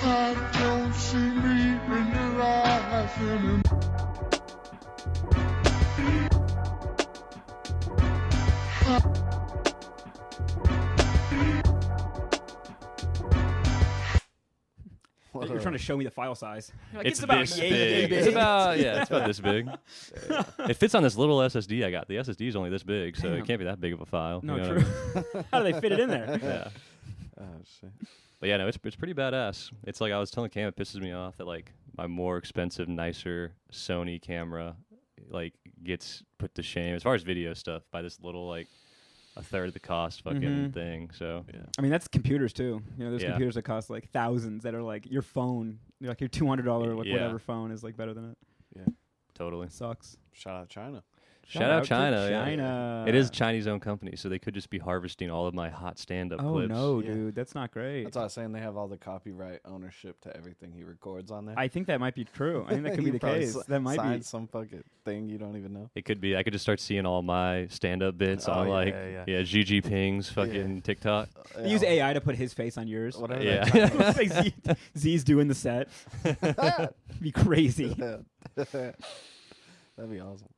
I don't see me in your eyes anymore. You're trying to show me the file size. Like, It's about this yay big. big. It's about it's about this big. It fits on this little SSD I got. The SSD is only this big, so Damn. it can't be that big of a file. No, you know true. what I mean? How do they fit it in there? Yeah. Oh shit. But yeah, no, it's pretty badass. It's like I was telling Cam, it pisses me off that like my more expensive, nicer Sony camera like gets put to shame as far as video stuff by this little like a third of the cost fucking thing. So Yeah. I mean, that's computers too. You know, there's Yeah. computers that cost like thousands that are like your phone. Like your $200 like Yeah. whatever phone is like better than it. Yeah. totally. It sucks. Shout out China. Shout out to China. Yeah. China. It is a Chinese-owned company, so they could just be harvesting all of my hot stand-up Oh clips. no, Yeah. dude, that's not great. That's what I was saying. They have all the copyright ownership to everything he records on there. I think that might be true. I think that could be He the probably case. That might be. signed some fucking thing you don't even know. It could be. I could just start seeing all my stand-up bits on like Xi Jinping's fucking TikTok. They use AI to put his face on yours. Whatever. Yeah. It's like Z's doing the set. Be crazy. That'd be awesome.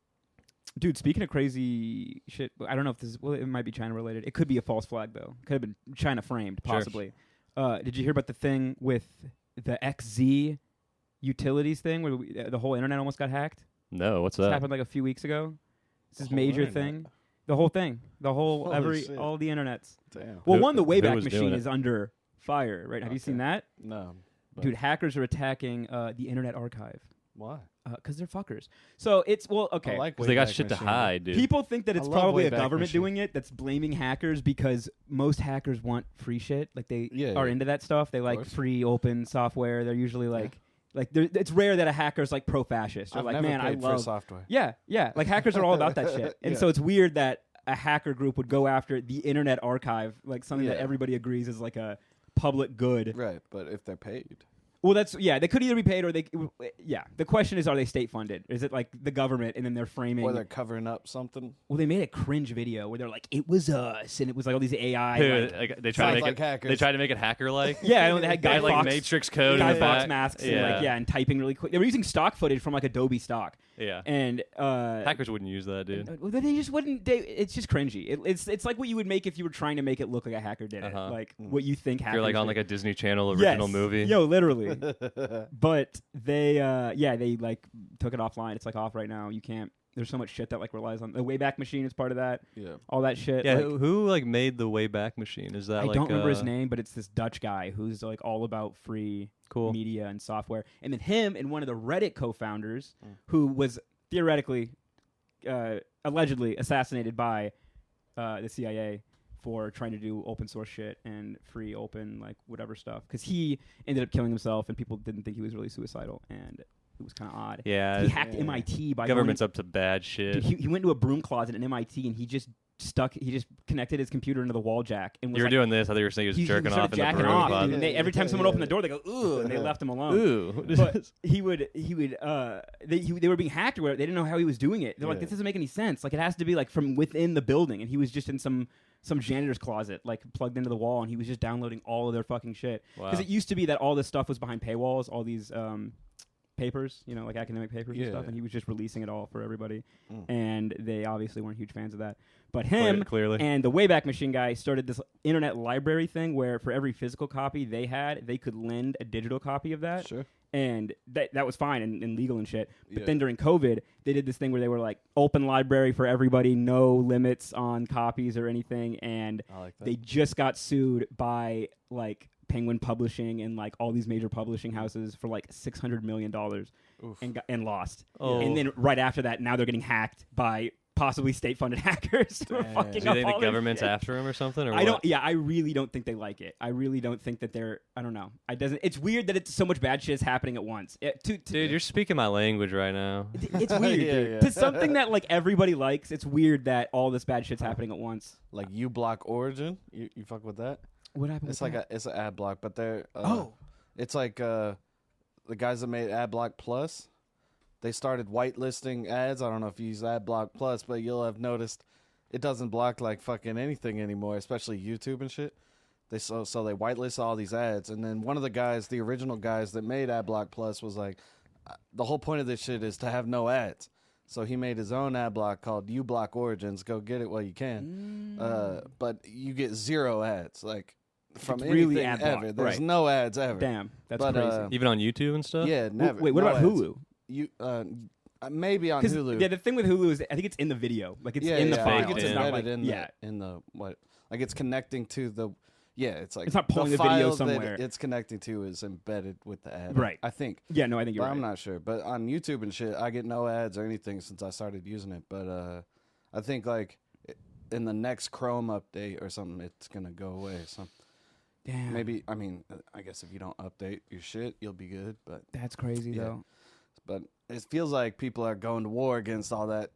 Dude, speaking of crazy shit, I don't know if this is, well, it might be China related. It could be a false flag, though. Could have been China framed, Sure. possibly. Did you hear about the thing with the XZ utilities thing where the whole internet almost got hacked? No, what's This that? happened like a few weeks ago. This The is whole major internet? thing. The whole thing. The whole, Holy shit. all the internets. Damn. Well, Who- one, the who Wayback was doing Machine it? is under fire, right? Have you seen that? No. but Dude, hackers are attacking the Internet Archive. Why? Because they're fuckers. So it's, well, okay. I like Because they got Wayback shit to Machine. hide, dude. People think that I it's love probably a Wayback government Machine. doing it that's blaming hackers because most hackers want free shit. Like they Yeah, are yeah. into that stuff. They like course. free open software. They're usually like it's rare that a hacker's like pro-fascist. They're I've like, never man, I paid for love software. Yeah, yeah. Like hackers are all about that shit. And Yeah. so it's weird that a hacker group would go after the Internet Archive, like something that Yeah. everybody agrees is like a public good. Right, but if they're paid. Well, that's they could either be paid or they the question is, are they state funded? Is it like the government and then they're framing Or they're covering up something. Well, they made a cringe video where they're like, "It was us," and it was like all these AI. Dude, like, like, they try to Sounds make like it. hackers. They try to make it hacker-like. yeah, I know they had They Guy had, like Fawkes, Matrix code Guy in the Fawkes back. masks, Yeah. and typing really quick. They were using stock footage from like Adobe stock, Yeah. and Hackers wouldn't use that, dude. well, they just wouldn't. It's just cringy. It's like what you would make if you were trying to make it look like a hacker did it, Uh-huh. like what you think If hackers. you're like on did. like a Disney Channel original Yes. movie. Yo, literally. But they, they like took it offline. It's like off right now. You can't. There's so much shit that like relies on the Wayback Machine is part of that. Yeah. All that shit. Yeah, like, who like made the Wayback Machine? Is that I like don't remember his name, but it's this Dutch guy who's like all about free Cool. media and software. And then him and one of the Reddit co-founders, who was theoretically, allegedly assassinated by the CIA for trying to do open source shit and free open like whatever stuff. Because he ended up killing himself, and people didn't think he was really suicidal, and it was kind of odd. Yeah. He hacked Yeah. MIT by Government's going, up to bad shit. Dude, he went to a broom closet in MIT, and he just connected his computer into the wall jack. And was You were like, doing this. I thought you were saying he was jerking off in the jacking broom off, closet. dude. And every time someone opened the door, they go ooh, and they left him alone. Ooh. But they were being hacked or whatever. They didn't know how he was doing it. They're like, Yeah. this doesn't make any sense. Like it has to be like from within the building, and he was just in some janitor's closet, like plugged into the wall, and he was just downloading all of their fucking shit. Wow. Because it used to be that all this stuff was behind paywalls, all these papers, like academic papers and Yeah. stuff, and he was just releasing it all for everybody. Mm. And they obviously weren't huge fans of that. But him Clearly. and the Wayback Machine guy started this internet library thing where for every physical copy they had, they could lend a digital copy of that. Sure. And that was fine and legal and shit. But Yeah. then during COVID, they did this thing where they were like, open library for everybody, no limits on copies or anything. And I like that. they just got sued by like Penguin Publishing and like all these major publishing houses for like $600 million Oof. and lost. Oh. And then right after that, now they're getting hacked by possibly state-funded hackers who are Dang. fucking Do you up think all the their government's shit. after him or something? Or I what? don't. Yeah, I really don't think they like it. I really don't think that they're. I don't know. It's weird that it's so much bad shit is happening at once. Dude, you're speaking my language right now. It's weird. Yeah, dude. yeah. To something that like everybody likes, it's weird that all this bad shit's happening at once. Like uBlock Origin. You fuck with that? What happened? It's like it's an ad block, but they're it's like the guys that made AdBlock Plus. They started whitelisting ads. I don't know if you use AdBlock Plus, but you'll have noticed it doesn't block like fucking anything anymore, especially YouTube and shit. They so they whitelist all these ads, and then one of the guys, the original guys that made AdBlock Plus, was like, the whole point of this shit is to have no ads. So he made his own ad block called uBlock Origins. Go get it while you can. But you get 0 ads, like from It's really anything ad block, ever. There's right. no ads ever. Damn, that's But, crazy. Even on YouTube and stuff. Yeah, never. Wait, what no about ads. Hulu? You maybe on 'Cause, Hulu. yeah, the thing with Hulu is I think it's in the video. Like it's yeah, in the yeah, file. baked It's It's in. not embedded like, in yeah. the what? Like it's connecting to the. Yeah, it's like It's not pulling the file video that somewhere. it's connecting to is embedded with the ad. Right. I think. Yeah, no, I think you're But right. I'm not sure. But on YouTube and shit, I get no ads or anything since I started using it. But I think like in the next Chrome update or something, it's gonna go away. So Damn. maybe I guess if you don't update your shit, you'll be good. But That's crazy Yeah. though. but it feels like people are going to war against all that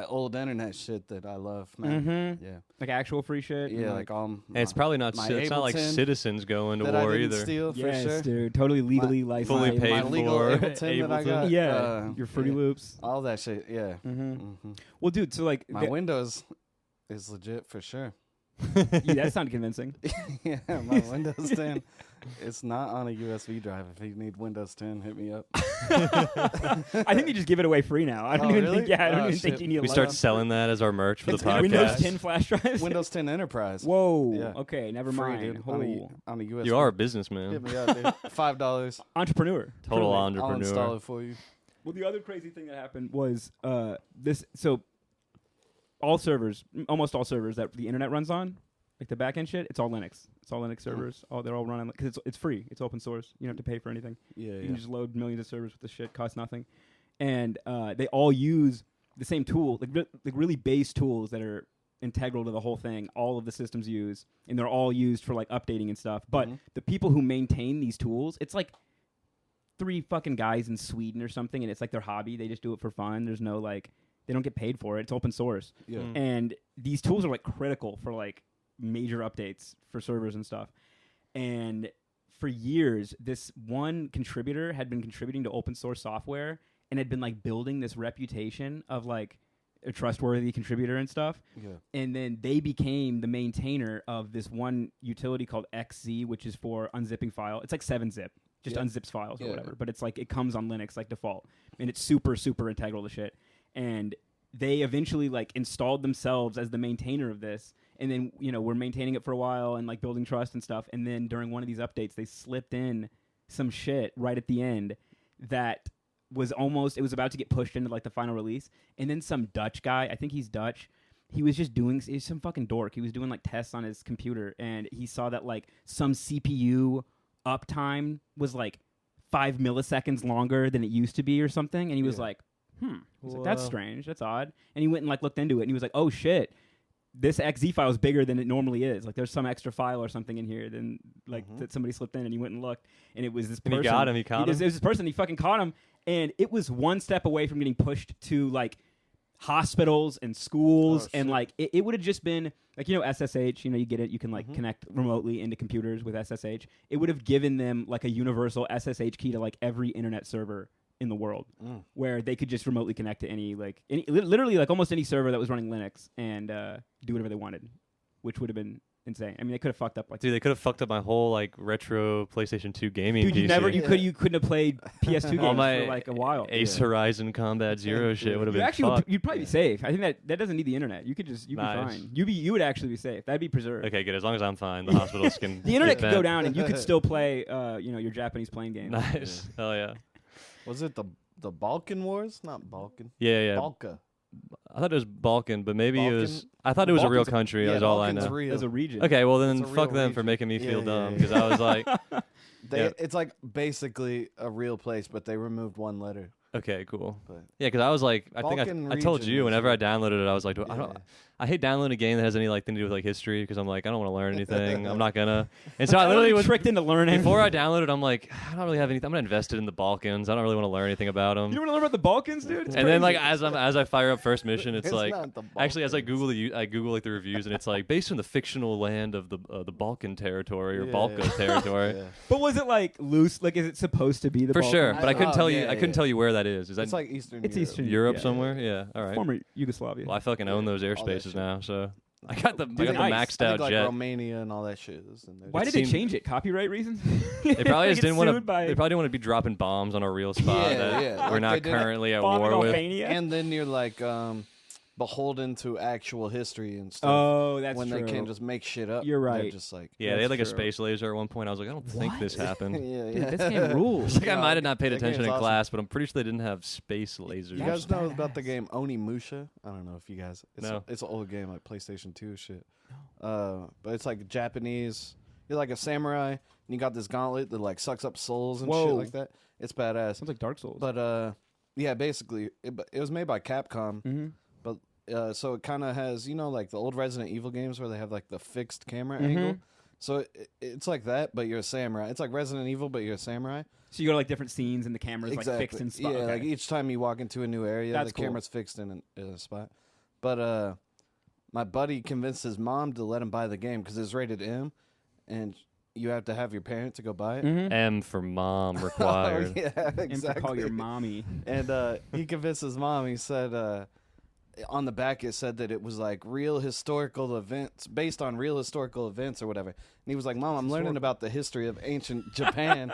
old internet shit that I love, man. Mm-hmm. Yeah, Like actual free shit. yeah, and, like all. And it's probably not. my It's not like Ableton citizens going to that I war didn't either. steal for yes, sure. dude. Totally legally licensed. Fully paid my legal for Ableton that I Ableton. got. Yeah, your Fruity yeah. Loops. All that shit. Yeah. Mm-hmm. hmm Well, dude, so like, My Windows is legit for sure. yeah, that sounded convincing. Yeah, my Windows 10. It's not on a USB drive. If you need Windows 10, hit me up. I think you just give it away free now. I don't Oh, even really? think. Yeah, I don't Oh, even think shit. you need a We start laptop. selling that as our merch for the It's podcast. Windows 10 flash drives. Windows 10 Enterprise. Whoa. Yeah. Okay, never Free, mind. dude. Oh. On a USB. You are a Hit businessman. me up, dude. $5. Entrepreneur. Total Totally. I'll install entrepreneur. it for you. Well, the other crazy thing that happened was this. So all servers, almost all servers that the internet runs on, like the backend shit, it's all Linux. It's all Linux servers. They're all running because it's free. It's open source. You don't have to pay for anything. Yeah, You yeah. can just load millions of servers with the shit, costs nothing, and they all use the same tool, like really base tools that are integral to the whole thing. All of the systems use, and they're all used for like updating and stuff. But the people who maintain these tools, it's like 3 fucking guys in Sweden or something, and it's like their hobby. They just do it for fun. There's no like, they don't get paid for it. It's open source, Yeah. and these tools are like critical for like major updates for servers and stuff. And for years, this one contributor had been contributing to open source software and had been like building this reputation of like a trustworthy contributor and stuff. Yeah. And then they became the maintainer of this one utility called XZ, which is for unzipping file. It's like 7-zip, just Yeah. unzips files or Yeah. whatever. But it's like it comes on Linux like default, and it's super super integral to shit. And they eventually like installed themselves as the maintainer of this, and then we're maintaining it for a while and like building trust and stuff. And then during one of these updates, they slipped in some shit right at the end that was it was about to get pushed into like the final release. And then some Dutch guy, I think he's Dutch, he was just he's some fucking dork. He was doing like tests on his computer, and he saw that like some CPU uptime was like 5 milliseconds longer than it used to be or something. And he was Yeah. like, He's like, that's Whoa. strange. That's odd. And he went and like looked into it, and he was like, oh shit, this XZ file is bigger than it normally is. Like there's some extra file or something in here than like that somebody slipped in, and he went and looked, and it was this And person. he got him. He caught It was him. this person. He fucking caught him, and it was one step away from getting pushed to like hospitals and schools, Oh, and shit. like it would have just been like SSH. You get it. You can like connect remotely into computers with SSH. It would have given them like a universal SSH key to like every internet server in the world, where they could just remotely connect to any literally like almost any server that was running Linux and do whatever they wanted, which would have been insane. I mean, they could have fucked up like. Dude, they could have fucked up my whole like retro PlayStation 2 gaming Dude, PC. you couldn't have played PS2 All games my for like a while. Ace Horizon Combat Zero shit would have You been actually fucked. you'd probably be safe. I think that doesn't need the internet. You could just you'd Nice. be fine. You would actually be safe. That'd be preserved. Okay, good. As long as I'm fine, the hospitals can. The internet get could go bent. down and you could still play your Japanese playing games. Nice. Hell yeah. Was it the Balkan Wars? Not Balkan. Yeah. Balka. I thought it was Balkan, but maybe it was. Balkan? I thought it was a real Balkan's country. yeah, That's all I Balkan's know. real. As a region. Okay, well then It's a fuck real them for region. making me Yeah, feel yeah, dumb yeah. because I was like, They, Yeah. It's like basically a real place, but they removed one letter. okay, cool. But Yeah, because I was like, I think Balkan I told region you is whenever I like- downloaded it, I was like, yeah. I hate downloading a game that has any like thing to do with like history because I'm like, I don't want to learn anything. I'm not gonna. And so I literally was tricked into learning. before I downloaded. I'm like, I don't really have anything. I'm not invested in the Balkans. I don't really want to learn anything about them. You want to learn about the Balkans, dude? It's And then like crazy. as I fire up first mission, it's It's like not the actually as I Balkans. Google like the reviews and it's like based on the fictional land of the Balkan territory or Yeah, Balka yeah. territory. Yeah. But was it like loose? Like, is it supposed to be the For Balkans? sure, but I couldn't Oh, tell you. yeah, I couldn't yeah. tell you where that is. Is that It's like Eastern It's Europe. Eastern Europe yeah. somewhere? Yeah. All right. Former Yugoslavia. Well, I fucking own those all that airspaces shit. now. So I got the Dude, maxed I out think, like jet. Romania and all that shit is in there. Why did they change it? Copyright reasons? They probably just didn't want to. By They probably didn't want to be dropping bombs on a real spot that Like we're not they did currently at bomb in war with. Albania? And then you're like beholden to actual history and stuff. Oh, that's when true. they can't just make shit up. You're They're right. just like Yeah, they had like a That's true. space laser at one point. I was like, I don't think this happened. yeah, Dude, this game rules. Like I might have not paid That game's attention in awesome. class, but I'm pretty sure they didn't have space lasers. You guys know about the game Onimusha? I don't know if you guys. No. It's an old game like PlayStation 2 shit. But it's like Japanese. You're like a samurai, and you got this gauntlet that like sucks up souls and shit Whoa. like that. It's badass. Sounds like Dark Souls. But yeah, basically, it was made by Capcom. Mm-hmm. So it kind of has, like the old Resident Evil games where they have like the fixed camera Mm-hmm. angle. So it's like that, but you're a samurai. It's like Resident Evil, but you're a samurai. So you go to like different scenes and the camera's like fixed in spot. Yeah, Okay. like each time you walk into a new area, That's the cool. camera's fixed in a spot. But my buddy convinced his mom to let him buy the game because it's rated M, and you have to have your parent to go buy it. Mhm. M for mom required. Oh, yeah, exactly. And to call your mommy. And he convinced his mom. He said on the back it said that it was like real historical events, based on real historical events or whatever. And he was like, "Mom, I'm learning about the history of ancient Japan."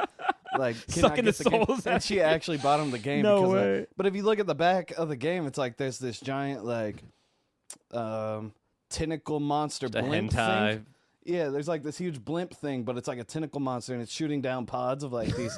Like, can I Sucking get the game?" souls And out she of you. actually bought him the game. No because way. but if you look at the back of the game, it's like there's this giant like tentacle monster Just a blimp hentai. thing. Yeah, there's like this huge blimp thing, but it's like a tentacle monster, and it's shooting down pods of like these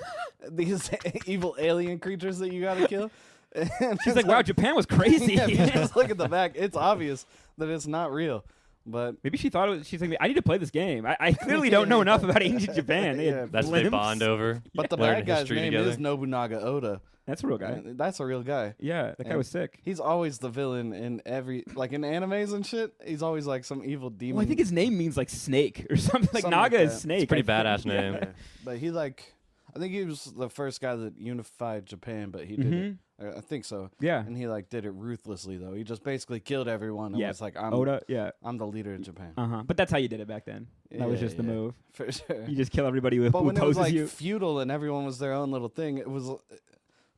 evil alien creatures that you gotta kill. And She's it's like, wow, Japan was crazy. yeah, if you just look at the back, it's obvious that it's not real. But Maybe she thought it was. She's like, I need to play this game. I clearly don't know enough about ancient Japan. They had That's what they blimps. bond over. the Learn bad guy's history name together. is Nobunaga Oda. That's a real guy. And that's a real guy. Yeah, that guy And was sick. He's always the villain in every like in animes and shit. He's always like some evil demon. Well, I think his name means like snake or something. Like Something Naga like is that. snake. It's a pretty I think. badass name. Yeah. But he like I think he was the first guy that unified Japan, but he did Mhm. it. I think so. Yeah. And he like did it ruthlessly though. He just basically killed everyone and Yeah. was like, I'm Oda. Yeah. the leader of Japan. But that's how you did it back then. That was Yeah, just the yeah. move. For sure. You just kill everybody who But when it was opposes like you. feudal and everyone was their own little thing, it was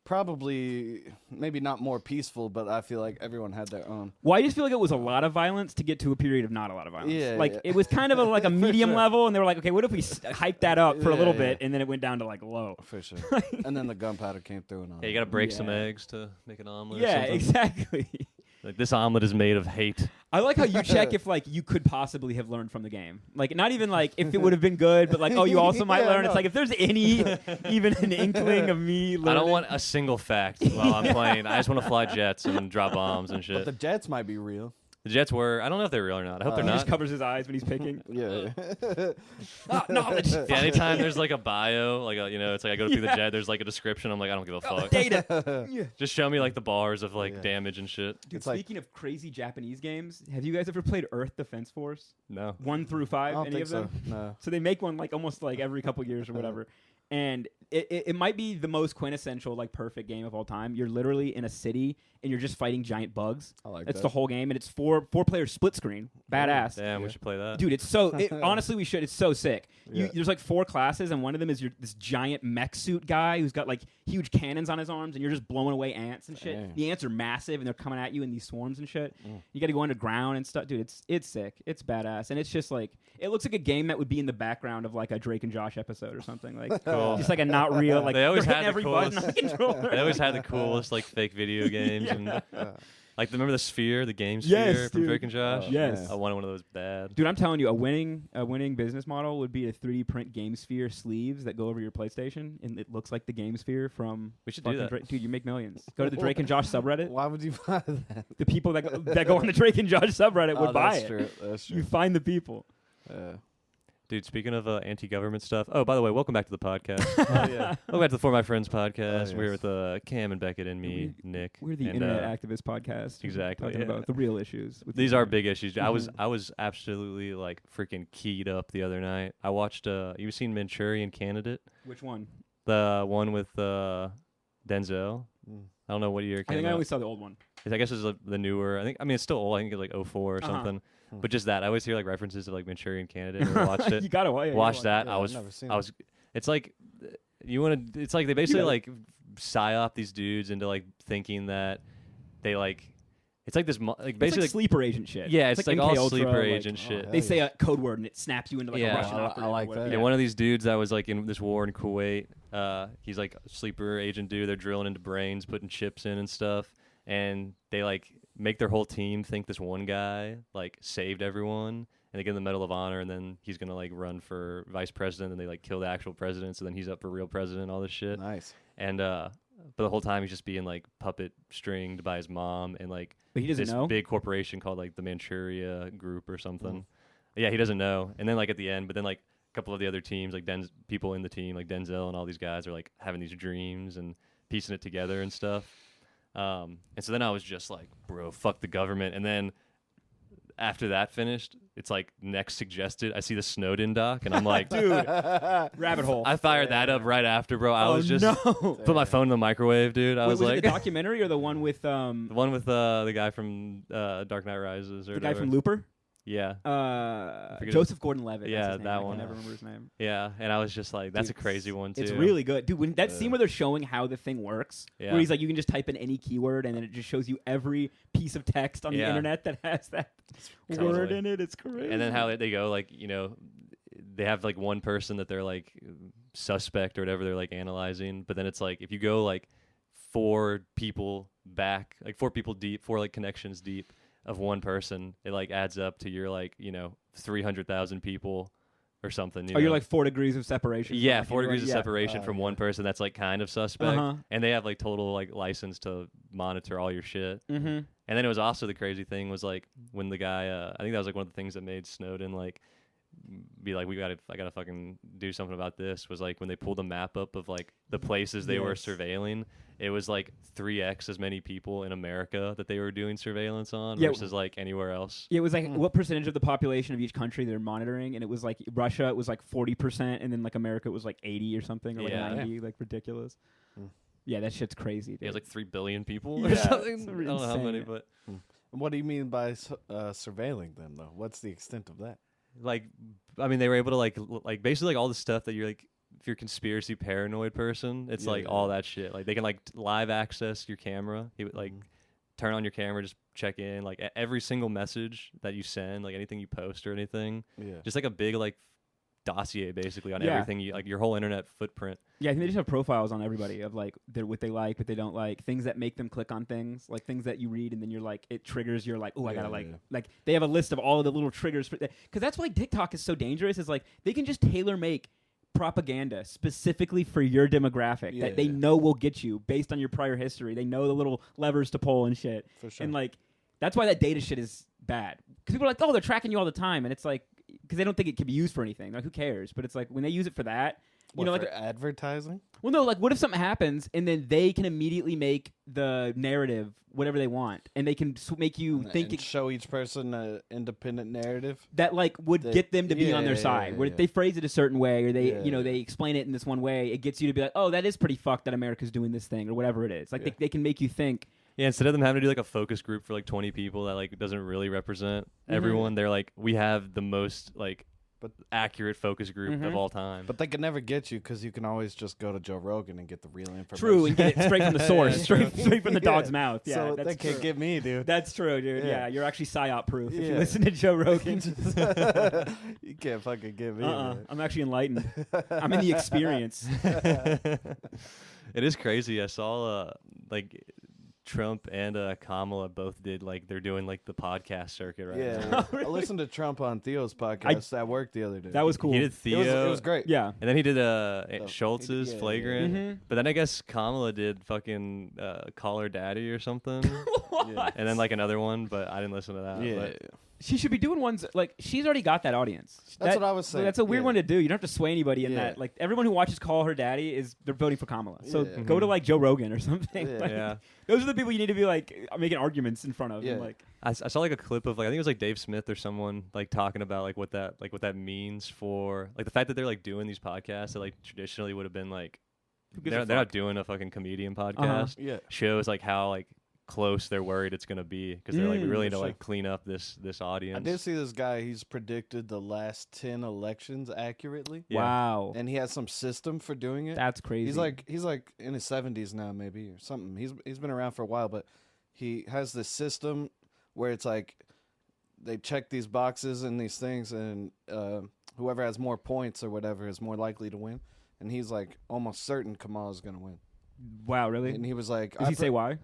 probably maybe not more peaceful, but I feel like everyone had their own. Well, I just feel like it was a lot of violence to get to a period of not a lot of violence. Yeah, like yeah. it was kind of like a medium sure. level, and they were like, okay, what if we hyped that up for a Yeah, little yeah. bit, and then it went down to like low. For sure. And then the gunpowder came through and all. Yeah, you gotta break some Yeah. eggs to make an omelet. or Yeah, something. exactly. Like this omelet is made of hate. I like how you check if like you could possibly have learned from the game. Like not even like if it would have been good, but like oh you also might Yeah, learn. no. It's like if there's any even an inkling of me learning. I don't want a single fact while I'm playing. I just want to fly jets and drop bombs and But shit. the jets might be real. The jets were. I don't know if they're real or not. I hope He they're just not. covers his eyes when he's picking. Yeah. Knowledge. Yeah, anytime there's like a bio, like it's like I go through the jet. There's like a description. I'm like I don't give a fuck. Data. Yeah. Just show me like the bars of like Yeah. damage and shit. Dude, It's like- speaking of crazy Japanese games, have you guys ever played Earth Defense Force? No. 1 through I 5? don't Any think of so. them? No. So they make one like almost like every couple years or whatever. And it might be the most quintessential, like perfect game of all time. You're literally in a city and you're just fighting giant bugs. I like That's that. the whole game, and it's four player split screen. Badass. Damn, we should play that. Dude, it's so honestly we should. It's so sick. Yeah. There's like 4 classes, and one of them is this giant mech suit guy who's got like huge cannons on his arms, and you're just blowing away ants and shit. Damn. The ants are massive, and they're coming at you in these swarms and shit. You got to go underground and stuff, dude. It's sick. It's badass, and it's just like it looks like a game that would be in the background of like a Drake and Josh episode or something. Like Cool. just like a not real. Like They always they're had hitting the every button on coolest- the controller. They always had the coolest like fake video games and like remember the Sphere, the game Yes, Sphere from dude. Drake and Josh. Yes. I wanted one of those bad. Dude, I'm telling you, a winning business model would be to 3D print Game Sphere sleeves that go over your PlayStation, and it looks like the Game Sphere from. We should do fucking that. Dude, you make millions. Go to the Drake and Josh subreddit. Why would you buy that? The people that go on the Drake and Josh subreddit would buy that's it. True. That's true. You find the people. Dude, speaking of anti-government stuff. Oh, by the way, welcome back to the podcast. Oh, yeah. Welcome back to the For My Friends podcast. Oh, We're yes. with Cam and Beckett and me, Nick. We're the and, Internet Activist podcast. exactly, Talking yeah. about the real issues. with These the are internet. big issues. I was absolutely like freaking keyed up the other night. I watched. You've seen Manchurian Candidate, Which one? the one with Denzel. Mm. I don't know what year it I came think I out. only saw the old one. I guess it's the newer. I mean, it's still old. I think it's like 04 or Uh-huh. something. But just that, I always hear like references to like Manchurian Candidate. Never watched it. You gotta watch it. Watch that. Yeah, I I've was. never seen I it. was. It's like you want to. It's like they basically know. like psyop these dudes into like thinking that they like It's like this, like It's basically, like sleeper agent shit. yeah, it's like MK all Ultra, sleeper like, agent shit. hell They say a code word and it snaps you into like Yeah. a Russian I operative. like or whatever. that. And one of these dudes that was like in this war in Kuwait, he's like a sleeper agent dude. They're drilling into brains, putting chips in and stuff, and they like make their whole team think this one guy like saved everyone, and they give him the Medal of Honor, and then he's gonna like run for vice president, and they like kill the actual president, so then he's up for real president, all this shit. Nice. And but the whole time he's just being like puppet stringed by his mom and like But he doesn't this know. big corporation called like the Manchuria Group or something. Mm. Yeah, he doesn't know. And then like at the end, but then like a couple of the other teams, like people in the team, like Denzel and all these guys are like having these dreams and piecing it together and stuff. And so then I was just like, bro, fuck the government. And then after that finished, it's like next suggested. I see the Snowden doc, and I'm like, Dude, rabbit hole. I fired that up right after, bro. I oh, was just no. put my phone in the microwave, dude. I Wait, was was like, it the documentary or the one with the one with the guy from Dark Knight Rises or the guy whatever. from Looper? Yeah, forget Joseph Gordon-Levitt. Yeah, that's his name. that I one. can never remember his name. yeah. And I was just like, that's Dude, a crazy one too. It's really good, dude. When that scene where they're showing how the thing works, Yeah. where he's like, you can just type in any keyword and then it just shows you every piece of text on the Yeah. internet that has that Totally. word in it. It's crazy. And then how they go, like, you know, they have like one person that they're like suspect or whatever they're like analyzing, but then it's like if you go like 4 people back, like 4 people deep, 4 like connections deep of one person, it like adds up to your like, you know, 300,000 people or something. You know? you're like 4 degrees of separation. Yeah, Like, 4 you're degrees like- of yeah. separation from one person that's like kind of suspect, Uh-huh. and they have like total like license to monitor all your shit. Mm-hmm. And then it was also the crazy thing was like when the guy, I think that was like one of the things that made Snowden like be like, I gotta fucking do something about this. Was like when they pulled a map up of like the places they were Yes. surveilling, it was like 3x as many people in America that they were doing surveillance on Yeah. versus like anywhere else. Yeah, it was like what percentage of the population of each country they're monitoring, and it was like Russia, it was like 40%, and then like America, it was like 80 or something, or like Yeah. 90, like ridiculous. Mm. Yeah, that shit's crazy. Dude. It was like 3 billion people Yeah, or something. it's I don't know how insane. many, but What do you mean by surveilling them, though? What's the extent of that? like, I mean, they were able to like basically like all the stuff that you're like, if you're a conspiracy paranoid person, it's like all that shit. Like they can like live access your camera. He would like turn on your camera, just check in, like every single message that you send, like anything you post or anything, Yeah. just like a big like dossier basically on Yeah. everything you like, your whole internet footprint. Yeah, I think they just have profiles on everybody of like what they like, what they don't like, things that make them click on things, like things that you read and then you're like, it triggers your like, oh, I gotta like they have a list of all of the little triggers for that. Because that's why TikTok is so dangerous. Is like they can just tailor make propaganda specifically for your demographic that they know will get you based on your prior history. They know the little levers to pull and shit. For sure. And like that's why that data shit is bad. Because people are like, oh, they're tracking you all the time, and it's like because they don't think it can be used for anything. Like who cares? But it's like when they use it for that. You know, for like advertising? well, no, like what if something happens and then they can immediately make the narrative whatever they want, and they can make you think And show each person an independent narrative? that like would That- get them to be on their side. Where if they phrase it a certain way or they Yeah. they explain it in this one way, it gets you to be like, oh, that is pretty fucked that America's doing this thing or whatever it is. Like they can make you think. Yeah, instead of them having to do like a focus group for like 20 people that like doesn't really represent everyone, they're like, we have the most like accurate focus group of all time. But they can never get you because you can always just go to Joe Rogan and get the real information. True, and get it straight from the source, straight from the dog's mouth. Yeah, so that's they can't true. get me, dude. That's true, dude. Yeah. Yeah, you're actually psyop proof if you Yeah. listen to Joe Rogan. You can't fucking get me. man. I'm actually enlightened. I'm in the experience. It is crazy. I saw like Trump and Kamala both did like they're doing like the podcast circuit right now. Yeah, I listened to Trump on Theo's podcast at work the other day. That was cool. He did Theo. It was great. Yeah. And then he did Schultz's yeah, Flagrant. Mhm. But then I guess Kamala did fucking Call Her Daddy or something. Yeah. And then like another one, but I didn't listen to that. Yeah. But She should be doing ones like she's already got that audience. That's what I was saying. That's a weird Yeah. one to do. You don't have to sway anybody in Yeah. that. Like everyone who watches Call Her Daddy they're voting for Kamala. So Yeah. go to like Joe Rogan or something. Yeah. Like, yeah. those are the people you need to be like making arguments in front of. Yeah. And, like I saw like a clip of like I think it was like Dave Smith or someone like talking about like what that means for like the fact that they're like doing these podcasts that like traditionally would have been like who gives a they're not fuck? doing a fucking comedian podcast. Yeah. Shows like how like close they're worried it's gonna be because they're like we really need for to sure. like clean up this audience. I did see this guy. He's predicted the last 10 elections accurately, Yeah. Wow. and he has some system for doing it. That's crazy. He's like in his 70s now, maybe or something. He's been around for a while, but he has this system where it's like they check these boxes and these things, and whoever has more points or whatever is more likely to win. And he's like almost certain Kamala's gonna win. Wow, really? And he was like, Does he say why?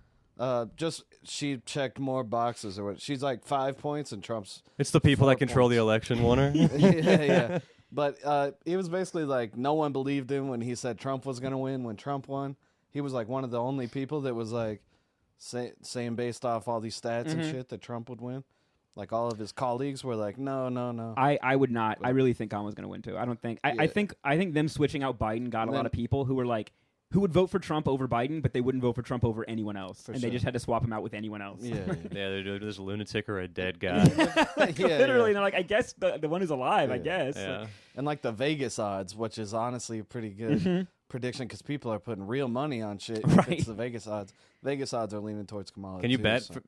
Just she checked more boxes or what. She's like 5 points, and Trump's. It's the people 4 that control points. the election, winner. yeah. But it was basically like no one believed him when he said Trump was gonna win. When Trump won, he was like one of the only people that was like saying based off all these stats and shit that Trump would win. Like all of his colleagues were like, no. I would not. I really think Kamala's going to win too. I don't think. I think them switching out Biden got a lot of people who were like, who would vote for Trump over Biden, but they wouldn't vote for Trump over anyone else, and they just had to swap him out with anyone else. Yeah. They're doing this lunatic or a dead guy. Literally, and they're like, I guess the one who's alive. I guess. Yeah. And like the Vegas odds, which is honestly a pretty good prediction because people are putting real money on shit. Right. It's the Vegas odds. Vegas odds are leaning towards Kamala. Can you too, bet so.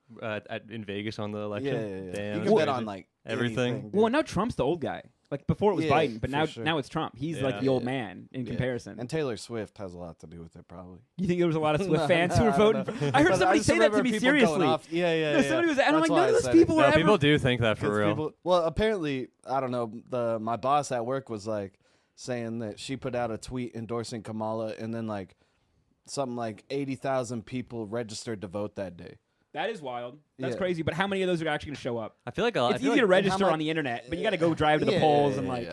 in Vegas on the election? Yeah. Damn, You that's can bet crazy. on like Everything. anything, Well, dude. now Trump's the old guy. Like before it was Yeah, Biden, but for now sure. now it's Trump. He's like Yeah. the old man in comparison. And Taylor Swift has a lot to do with it, probably. You think there was a lot of Swift No, fans who no, were voting? no. I heard But somebody just say that to remember me people going seriously. off- Yeah. Somebody was, and I'm That's like, why none I of those said people it. were No, ever. people do think that for 'Cause real. well, apparently, I don't know. My boss at work was like saying that she put out a tweet endorsing Kamala, and then like something like 80,000 people registered to vote that day. That is wild. That's Yeah. crazy. But how many of those are actually going to show up? I feel like a lot. It's easy to register on the internet, but you got to go drive to the polls and like.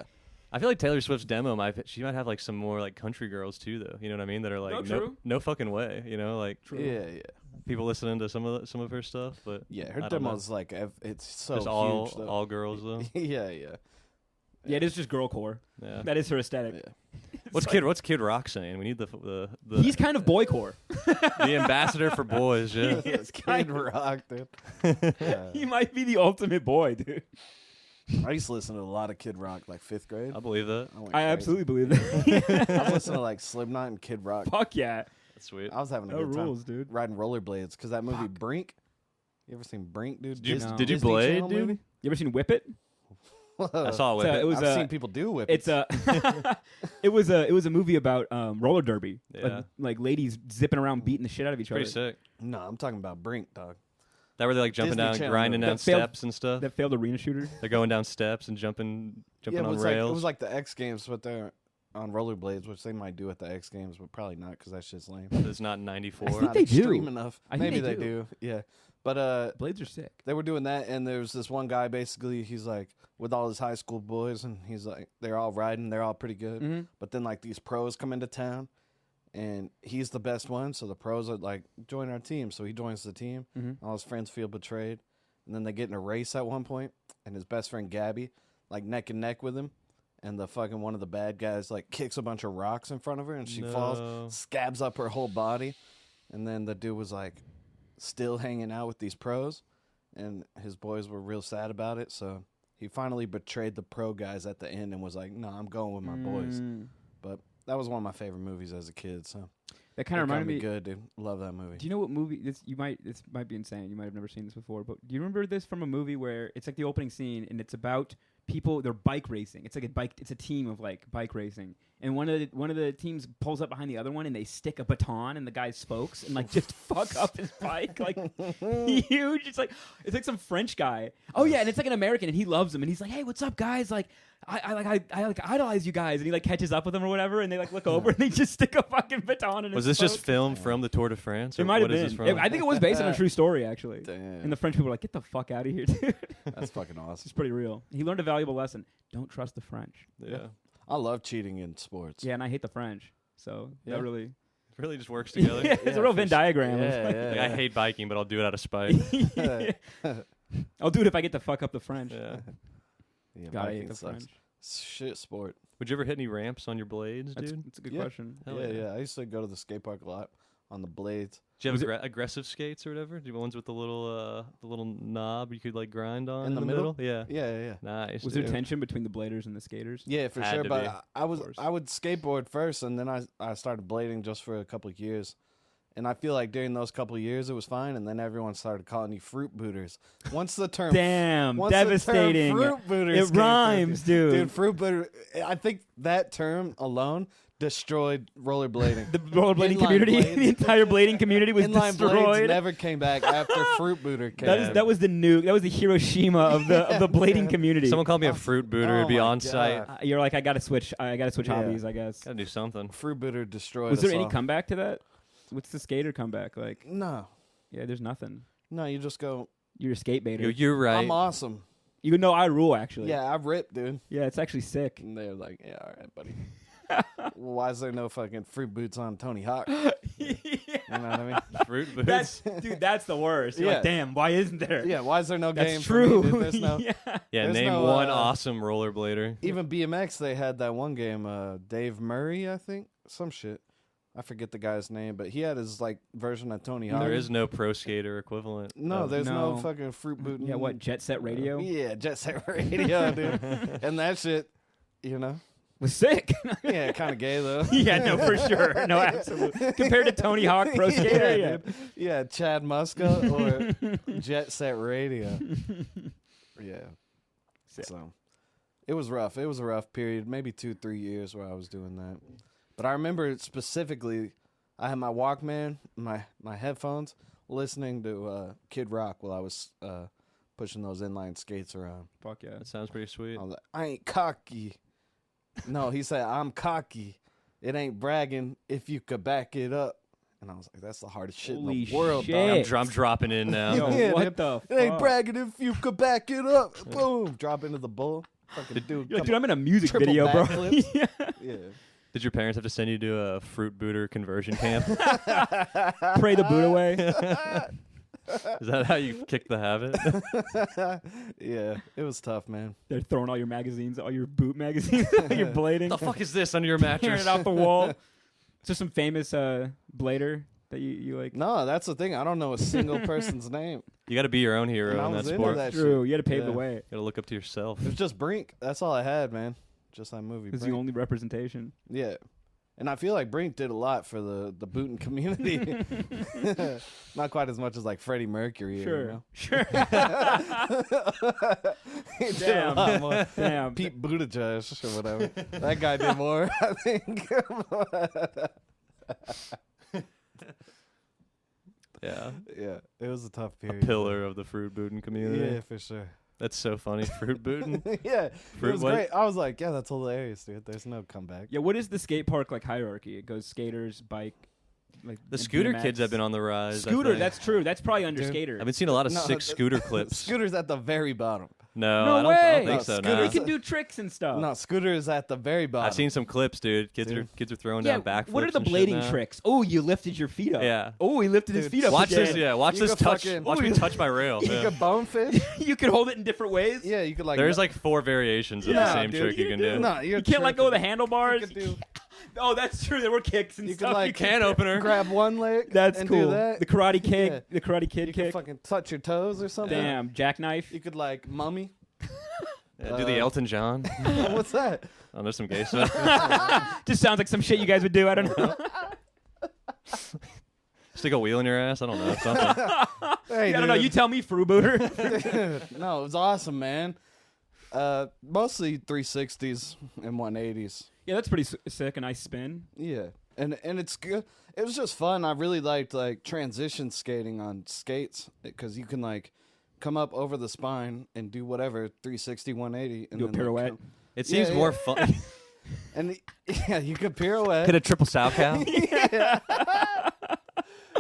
I feel like Taylor Swift's demo she might have like some more like country girls too, though. You know what I mean? That are like true. no fucking way. You know, like Yeah. people listening to some of her stuff, but Yeah, her I don't know. demo's like it's so Just huge. though. all girls though. Yeah. Yeah, it is just girlcore. Yeah. That is her aesthetic. Yeah. What's Kid Rock saying? We need the He's kind of boycore. the ambassador for boys. Yeah. He is Kid kind of, Rock, dude. he might be the ultimate boy, dude. I used to listen to a lot of Kid Rock, like 5th grade. I believe that. went I crazy. absolutely believe that. I was listening to like Slipknot and Kid Rock. Fuck yeah. That's sweet. I was having a No good time rules, dude. riding rollerblades because that movie Brink. You ever seen Brink, dude? Did you, No. did you Disney blade, Channel dude? movie? You ever seen Whip It? I saw it with So it. it was I've a- seen people do whip. It's a it was a movie about roller derby. Yeah. Like ladies zipping around beating the shit out of each Pretty other. sick. No, I'm talking about Brink, dog. That where they're like jumping Disney down, Channel grinding movie. down That failed- steps and stuff. That failed arena shooter. They're going down steps and jumping Yeah, on it rails. was like the X Games, but they're on rollerblades, which they might do at the X Games, but probably not because that shit's lame. It's not 94. think Not they do. extreme enough. I think Maybe they they do. do. Yeah, but Blades are sick. they were doing that, and there was this one guy. Basically, he's like with all his high school boys, and he's like, they're all riding, they're all pretty good. Mm-hmm. But then like these pros come into town, and he's the best one. So the pros are like, join our team. So he joins the team. Mm-hmm. All his friends feel betrayed, and then they get in a race at one point, and his best friend Gabby, like neck and neck with him, and the fucking one of the bad guys like kicks a bunch of rocks in front of her, and she falls, scabs up her whole body, and then the dude was like still hanging out with these pros, and his boys were real sad about it. So he finally betrayed the pro guys at the end and was like, "No, I'm going with my boys." But that was one of my favorite movies as a kid. So That kind of reminded me. good, dude. Love that movie. Do you know what movie this? This might be insane. You might have never seen this before, but do you remember this from a movie where it's like the opening scene and it's about people? They're bike racing. It's like a bike. It's a team of like bike racing, and one of the teams pulls up behind the other one and they stick a baton in the guy's spokes and like just fuck up his bike like huge. It's like some French guy. Oh yeah, and it's like an American and he loves him and he's like, hey, what's up, guys? Like. I like idolize you guys, and he like catches up with them or whatever, and they like look over and they just stick a fucking baton in his Was this just spokes. filmed from the Tour de France? It or might have what is this been. from? I think it was based on a true story, actually. Damn. And the French people were like, "Get the fuck out of here, dude." That's fucking awesome. It's pretty real. He learned a valuable lesson: don't trust the French. Yeah. I love cheating in sports. Yeah, and I hate the French, so Yeah. that really, It really just works together. yeah, it's a real Venn diagram. Yeah, of, yeah, Like, I hate biking, but I'll do it out of spite. I'll do it if I get to fuck up the French. Yeah. Yeah, God, I hate biking the sucks. French. Shit sport. Would you ever hit any ramps on your blades, That's dude? a good Yeah. question. Hell yeah, yeah. yeah. I used to go to the skate park a lot on the blades. Do you have Was aggressive skates or whatever? Do you have ones with the little knob you could like grind on In the middle? Yeah. Yeah. Nice. Was there dude. tension between the bladers and the skaters? Yeah, for Had sure. to But be. I would skateboard first, and then I started blading just for a couple of years. And I feel like during those couple of years it was fine, and then everyone started calling you fruit booters. Once the term Damn, once the term devastating. fruit booters It came through, rhymes, dude. Dude, fruit booter. I think that term alone destroyed rollerblading. The rollerblading Inline community, blades. the entire blading community was Inline blades destroyed. never came back after Fruit Booter came. That was the nuke. That was the Hiroshima of the blading community. Someone called me a fruit booter. It'd be my on God. site. You're like, I gotta switch hobbies, I guess. Gotta do something. Fruit Booter destroyed Was there us any all. comeback to that? What's the skater comeback like? No. Yeah, there's nothing. No, you just go, You're a skate baiter. You're right. I'm awesome. You know, I rule actually. Yeah, I rip, dude. Yeah, it's actually sick. And they're like, yeah, all right, buddy. Well, why is there no fucking fruit boots on Tony Hawk? Yeah. You know what I mean? Fruit boots. That's the worst. You're like, Yeah. damn, why isn't there? Yeah, why is there no game That's for me, true. dude? There's no, Yeah. Yeah, There's name no, one awesome rollerblader. even BMX, they had that one game, Dave Murray, I think, some shit. I forget the guy's name, but he had his like version of Tony Hawk. There is no pro skater equivalent. no, of- there's no No. fucking fruit boot. Yeah, what, Jet Set Radio? Yeah, Jet Set Radio, dude. And that shit, you know, Was sick. yeah, kind of gay though. Yeah, no, for sure. No, absolutely. Compared to Tony Hawk Pro Skater, yeah. dude. Yeah, Chad Muska or Jet Set Radio. Yeah. Sick. So it was rough. It was a rough period, maybe 2-3 years where I was doing that. But I remember specifically, I had my Walkman, my headphones, listening to Kid Rock while I was pushing those inline skates around. Fuck yeah. That sounds pretty sweet. I was like, I ain't cocky. No, he said, I'm cocky. It ain't bragging if you could back it up. And I was like, that's the hardest shit in Holy the world, shit. dog. I'm dropping in now. Yo, Yeah, what dude. the It ain't fuck? bragging if you could back it up. Boom. Drop into the bowl. Fucking dude. You're like, dude, I'm in a music triple video, bro. backflips. Yeah. Yeah. Did your parents have to send you to a fruit booter conversion camp? Pray the boot away. Is that how you kick the habit? Yeah. It was tough, man. They're throwing all your magazines, all your boot magazines, your blading. the fuck is this under your Tearing mattress? it off the wall. Is there some famous blader that you like? No, that's the thing. I don't know a single person's name. You got to be your own hero And I in that was into sport. that True. shit. You had to pave the Yeah. way. You got to look up to yourself. It was just Brink. That's all I had, man. Just that movie. It's the Brink. only representation. Yeah. And I feel like Brink did a lot for the booting community. Not quite as much as like Freddie Mercury. Sure. You know? Sure. He did a Damn. lot more. Damn. Pete Buttigieg or whatever. That guy did more, I think. Yeah. Yeah, it was a tough A period. pillar of the fruit booting community. Yeah, for sure. That's so funny. Fruit booting. Yeah, it Fruit was what? great. I was like, yeah, that's hilarious, dude. There's no comeback. Yeah, what is the skate park like hierarchy? It goes skaters, bike, like The and scooter BMX. kids have been on the rise. I Scooter, think. that's true. That's probably under Dude. skater. I've been seeing a lot of No, sick the- scooter clips. Scooter's at the very bottom. No, No I don't way. think No, so. Scooter No. They can do tricks and stuff. No, Scooter is at the very bottom. I've seen some clips, dude. Kids Dude. are throwing Yeah, down backflips. what are the and shit blading now. tricks? Oh, you lifted your feet up. Yeah. Oh, he lifted his Dude, feet up. Watch again. this. Yeah, watch You this could touch. fucking- Watch me touch my rail. You Yeah. could bonefish. You could hold it in different ways. Yeah, you could like. There's like 4 variations of Yeah, the same dude, trick you can do. No, You can't let go of the handlebars. You could do. Oh, that's true. There were kicks and You could stuff. like Can opener. grab one leg. That's and cool. Do that. The Karate Kid. Yeah. The Karate Kid You kick. could fucking touch your toes or something. Damn, jackknife. You could like mummy. Yeah, do the Elton John. What's that? Oh, there's some gay stuff. Just sounds like some shit you guys would do. I don't know. Stick a wheel in your ass. I don't know. Something. Hey, I don't know. You tell me, Fruit Booter. No, it was awesome, man. Mostly 360s and 180s. Yeah, that's pretty sick. A nice spin. Yeah, and it's good. It was just fun. I really liked like transition skating on skates because you can like come up over the spine and do whatever 360, 180, and Do a then, like, pirouette. come- It seems Yeah, more yeah. fun. and yeah, you could pirouette. Hit a triple sow cow.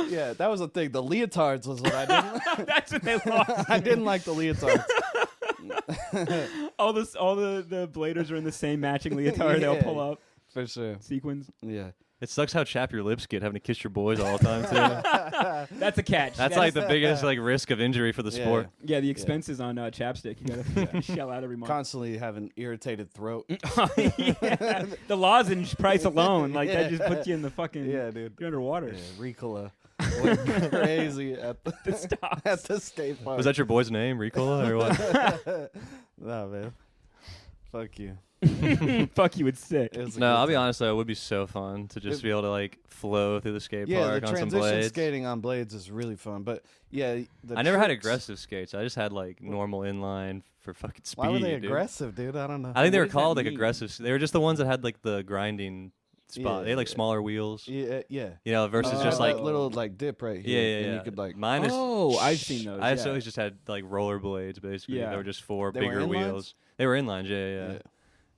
Yeah, that was the thing. The leotards was what I didn't. That's what they lost. I didn't like the leotards. all the bladers are in the same matching leotard. They'll Yeah. pull up For sure. sequins. Yeah. It sucks how chapped your lips get having to kiss your boys all the time too. That's a catch. That's like the biggest like risk of injury for the Yeah. sport. yeah. The expenses on chapstick. You gotta shell out every month. Constantly have an irritated throat. Yeah. The lozenge price alone, like that just puts you in the fucking. Yeah, dude. You're underwater. Yeah, Ricola went crazy at the Stop. at the skate park. Was that your boy's name, Ricola, or what? Nah, man. Fuck you. Fuck you, it's sick. It was a No, good I'll be time. honest though, it would be so fun to just It- be able to like flow through the skate Yeah, park the on some transition blades. skating on blades is really fun. But yeah, I never had tricks- aggressive skates. I just had like normal inline for fucking speed. Why were they dude. aggressive, dude? I don't know. I think they What were does that called like mean? aggressive. They were just the ones that had like the grinding spot. They had like smaller wheels. Yeah, yeah. You know, versus just like that little like dip right yeah, here. yeah, And yeah. you could like. Mine is. Oh, I've seen those. I yeah. always just had like rollerblades basically. Yeah. They were just 4 They were bigger inlines? wheels. They were inlines. Yeah.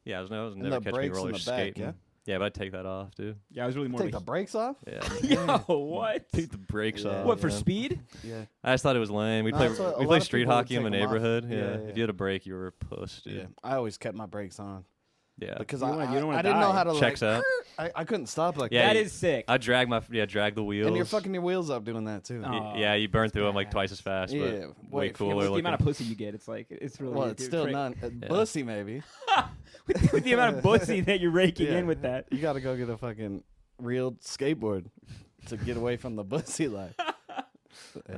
Yeah, I was And never the catching brakes in roller the back, skating. yeah? Yeah, but I'd take that off, dude. Yeah, I was really more. Take of the a brakes off. Yeah. Yo, what? Take the brakes Yeah. off. What for yeah. speed? Yeah. I just thought it was lame. We No, play that's what- a we lot play of street people would hockey in my take 'em off. neighborhood. Yeah, Yeah. yeah. If you had a brake, you were a puss, dude. Yeah. I always kept my brakes on Yeah. because You don't wanna I didn't know die. how to Checks like. out. I couldn't stop like Yeah, That that. is sick. I drag the wheels. And you're fucking your wheels up doing that too. Oh. Yeah, you burn through them like badass. twice as fast, Yeah, but way way Yeah, cooler with the looking. amount of pussy you get, it's like it's really. Well, it's still not pussy maybe. with the amount of pussy that you're raking Yeah. in with that. You got to go get a fucking real skateboard to get away from the pussy life.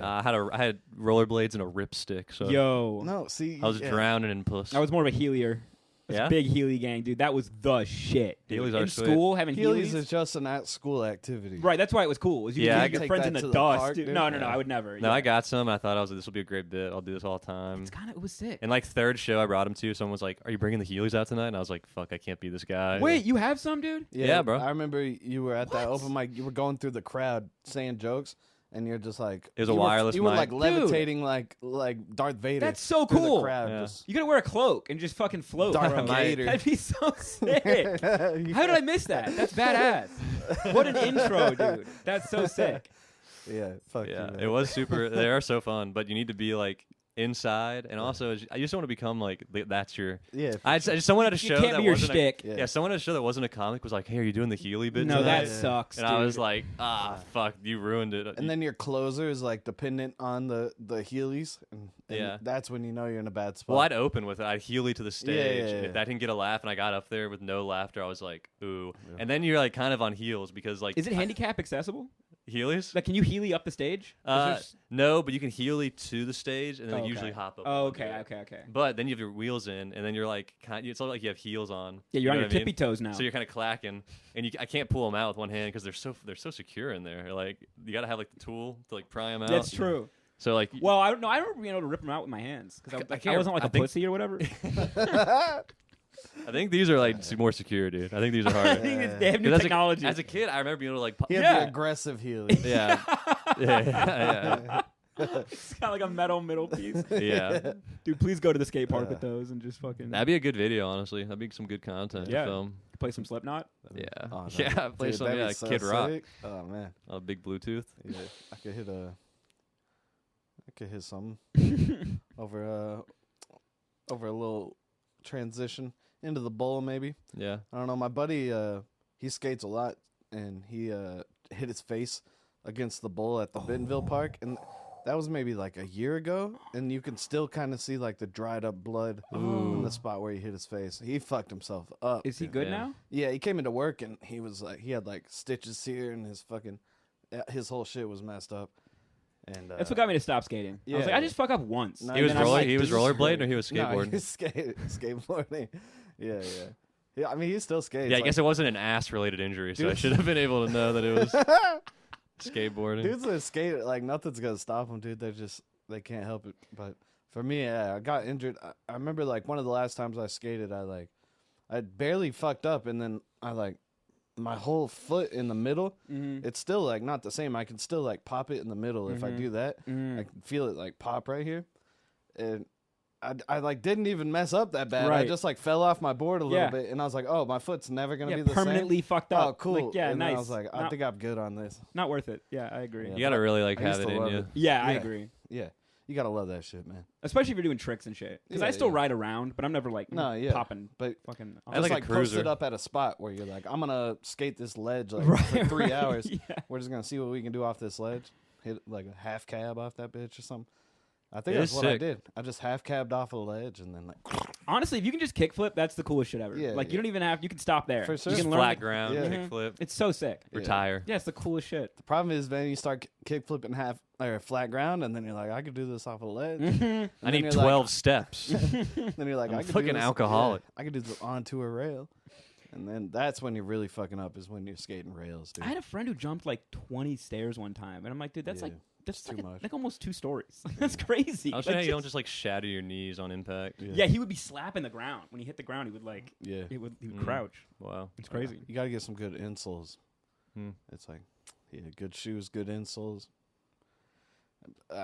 I had rollerblades and a ripstick, so Yo, No, see, I was yeah. drowning in puss. I was more of a Heelier. Yeah? Big Healy gang, dude. That was the shit. Dude. Heelys are in sweet. school having Heelys Heelys. is just an at-school activity. Right, that's why it was cool. Was you Yeah, could I get your could friends take in that the to the dust, park, dude. dude. No, Yeah. I would never. No, yeah. I got some. I thought this will be a great bit. I'll do this all the time. It was sick. And like third show I brought him to, someone was like, "Are you bringing the Heelys out tonight?" And I was like, "Fuck, I can't be this guy." Wait, you have some, dude? Yeah, bro. I remember you were at that open mic. You were going through the crowd saying jokes, and you're just like, It was a you were- wireless You were mic. like Dude. levitating like Darth Vader. That's so through cool. The crowd, Yeah. just- You gotta wear a cloak and just fucking float, Darth bro. Vader. That'd be so sick. How did I miss that? That's badass. What an intro, dude. That's so sick. Yeah, fuck Yeah, you, man. it was super. They are so fun, but you need to be like inside, and also I just don't want to become like that's your. Yeah, I just someone at a show You can't that be your wasn't shtick. yeah, someone at a show that wasn't a comic was like, "Hey, are you doing the Healy bit?" No, tonight?" that sucks, And dude. I was like, fuck, you ruined it. And then your closer is like dependent on the Heelys, and Yeah. that's when you know you're in a bad spot. well, I'd open with it. I'd Healy to the stage. yeah, And yeah. if that didn't get a laugh, and I got up there with no laughter, I was like, ooh. And then you're like kind of on heels because like Is it handicap accessible? Heelys? Like, can you Healy up the stage? 'Cause there's- No, but you can Healy to the stage and then Oh, usually okay. hop up. Oh, onto okay, it. okay. But then you have your wheels in, and then you're like, it's all like you have heels on. Yeah, you're on know your what I mean? tippy toes now. So you're kind of clacking, and I can't pull them out with one hand because they're so secure in there. Like you gotta have like the tool to like pry them out. That's true. So like, Well, I don't know. I don't remember being able to rip them out with my hands because I wasn't like I a think- pussy or whatever. I think these are like more secure, dude. I think these are I hard. think they have new 'Cause technology. As a kid, I remember being able to like. He had Yeah. the aggressive Heelys. Yeah. yeah. It's got like a metal middle piece. Yeah. Dude, please go to the skate park with those and just fucking That'd be a good video, honestly. That'd be some good content Yeah. to film. play some Slipknot. Yeah. Oh, no. Yeah. Play Dude, some that'd be so Kid Rock. sick. Oh man, On a big Bluetooth. yeah, I could hit something over a little transition into the bowl maybe. Yeah. I don't know. My buddy, he skates a lot, and he hit his face against the bowl at the Bentonville Park, and that was maybe like a year ago, and you can still kind of see like the dried up blood in the spot where he hit his face. He fucked himself up. Is he dude. good Yeah. now? Yeah, he came into work and he was like, he had like stitches here, and his whole shit was messed up. And That's what got me to stop skating. I was like, yeah. I just fuck up once. No, He was and then I'm roller. like, He was this is rollerblading, or great. he was No, skateboarding. he was skateboarding. Yeah. Yeah, I mean, he still skates. Yeah, I like, guess it wasn't an ass-related injury, so I Dude. should have been able to know that it was skateboarding. dudes that skate, like nothing's gonna stop them, dude. They can't help it. But for me, yeah, I got injured. I remember like one of the last times I skated, I barely fucked up, and then my whole foot in the middle. Mhm. It's still like not the same. I can still like pop it in the middle if I do that. I can feel it like pop right here, and I like didn't even mess up that bad. I Right. just like fell off my board a little Yeah. bit, and I was like, oh, my foot's never gonna Yeah, be the permanently fucked up. same. Oh, cool. Like, yeah, and then nice. I was like, I not, think I'm good on this. not worth it. Yeah, I agree. Yeah. You gotta really like I have used it to in love you. it. Yeah, I Yeah. agree. Yeah, you gotta love that shit, man. Especially if you're doing tricks and shit. Because I Yeah, still yeah. ride around, but I'm never like No, yeah. popping. But Fucking. I just like a like post cruiser. it up at a spot where you're like, I'm gonna skate this ledge like Right, for 3 right. hours. Yeah. We're just gonna see what we can do off this ledge. Hit like a half cab off that bitch or something. I think It that's is what I sick. did. I just half cabbed off a ledge and then like Honestly, if you can just kickflip, that's the coolest shit ever. Yeah, like you yeah. don't even have. You can stop there. For sure. You Just can learn. flat the- ground, Yeah. kickflip, It's so sick. Yeah. retire. Yeah, it's the coolest shit. the problem is, man, you start kick flipping half or flat ground, and then you're like, I could do this off a ledge. Mm-hmm. And I then need you're 12 like, steps. then you're like, I'm I could fucking do this, alcoholic. Yeah, I could do this onto a rail, and then that's when you're really fucking up is when you're skating rails, dude. I had a friend who jumped like 20 stairs one time, and I'm like, dude, that's like That's too much. like almost 2 stories. That's crazy. I was Like, saying you don't just like shatter your knees on impact. yeah, he would be slapping the ground when he hit the ground. He would like Yeah. he would crouch. Wow. It's crazy. You got to get some good insoles. Hmm. It's like, yeah, good shoes, good insoles.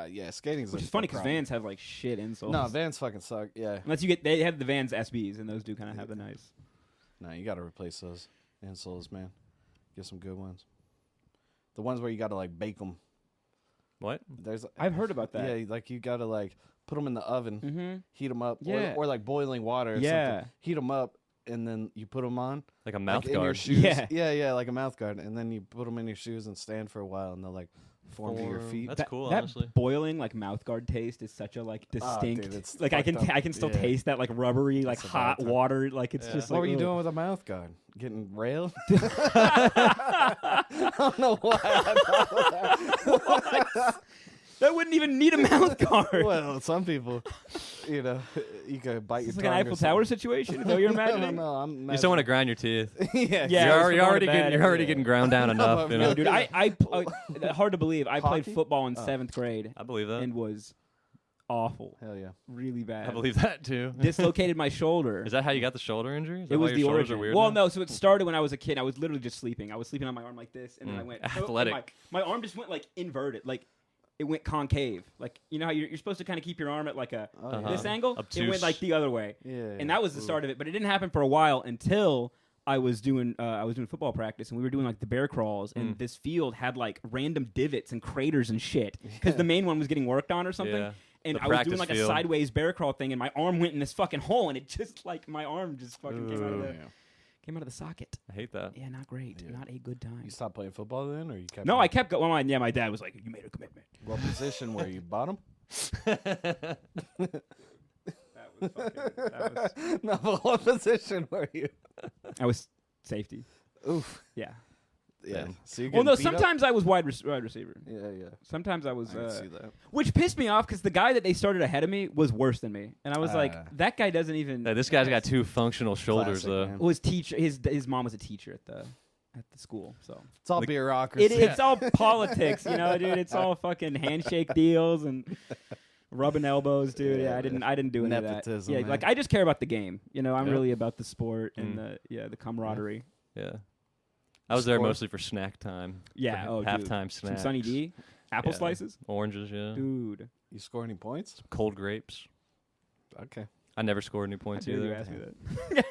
Yeah, skating's Which a is funny because problem. Vans have like shit insoles. No, Vans fucking suck. Yeah. Unless you get, they have the Vans SBs, and those do kind of have the nice. No, you got to replace those insoles, man. Get some good ones. The ones where you got to like bake them. What? There's I've heard about that. Yeah, like you got to like put them in the oven, Mm-hmm. heat them up, Yeah. or like boiling water. Or Yeah. something. Heat them up, and then you put them on. Like a mouth like in your guard. shoes. Yeah. yeah, like a mouth guard, and then you put them in your shoes and stand for a while, and they'll like form to your feet. That's cool, That honestly. boiling like mouth guard taste is such a like distinct. dude, it's like I can fucked up. I can still Yeah. taste that like rubbery like It's a hot bad time. water. Like it's Yeah. just What like were you ugh. doing with a mouth guard? Getting railed? I don't know why. That wouldn't even need a mouth guard. Well, some people, you know, you could bite your It's like tongue. an Eiffel Tower situation. Is that what you're imagining? No, I'm You just don't want to grind your teeth. yeah. Yeah, I was you're already going to bed. getting Yeah. getting ground down enough. You know? No, dude, hard to believe. I played Hockey? football in 7th grade I believe that. and was awful, Hell yeah. really bad. I believe that too. Dislocated my shoulder. Is that how you got the shoulder injury? Is that It why was your the shoulders origin. Are weird Well, now? no. So it started when I was a kid. I was literally just sleeping. I was sleeping on my arm like this, and then I went and Athletic. My arm just went like inverted, like it went concave. Like you know how you're supposed to kind of keep your arm at like a Oh, this yeah. angle. It Obtuse. went like the other way, Yeah. and that was the start of it. But it didn't happen for a while until I was doing football practice, and we were doing like the bear crawls, and this field had like random divots and craters and shit because the main one was getting worked on or something. Yeah. And The I was doing practice like a field. sideways bear crawl thing, and my arm went in this fucking hole, and it just like my arm just fucking came out of the socket. I hate that. Yeah, not great. Yeah. Not a good time. You stopped playing football then, or you kept? No, playing? I kept going. Well, yeah, my dad was like, "You made a commitment." What position were you? Bottom? That was fucking. No, but what position were you? I was safety. Oof. Yeah. Yeah. So you're Well, no. getting beat up? Sometimes I was wide receiver. Yeah, yeah. Sometimes I was, I can see that. which pissed me off because the guy that they started ahead of me was worse than me, and I was like, Ah. that guy doesn't even. Hey, this guy's got 2 functional shoulders Classic, though. man. Well, his teacher, his mom was a teacher at the school, so It's all Like- bureaucracy. it's all politics, you know, dude. It's all fucking handshake deals and rubbing elbows, dude. Yeah, Yeah, I didn't do any of that. Nepotism, Yeah, man. like I just care about the game. You know, I'm Yeah. really about the sport and Mm. the camaraderie. Yeah. I was there Score. mostly for snack time. Yeah, For oh, dude. halftime Some snacks. Sunny D, apple Yeah. slices, Oranges, yeah. dude. You score any points? Cold grapes. Okay. I never scored any I points did you either. ask me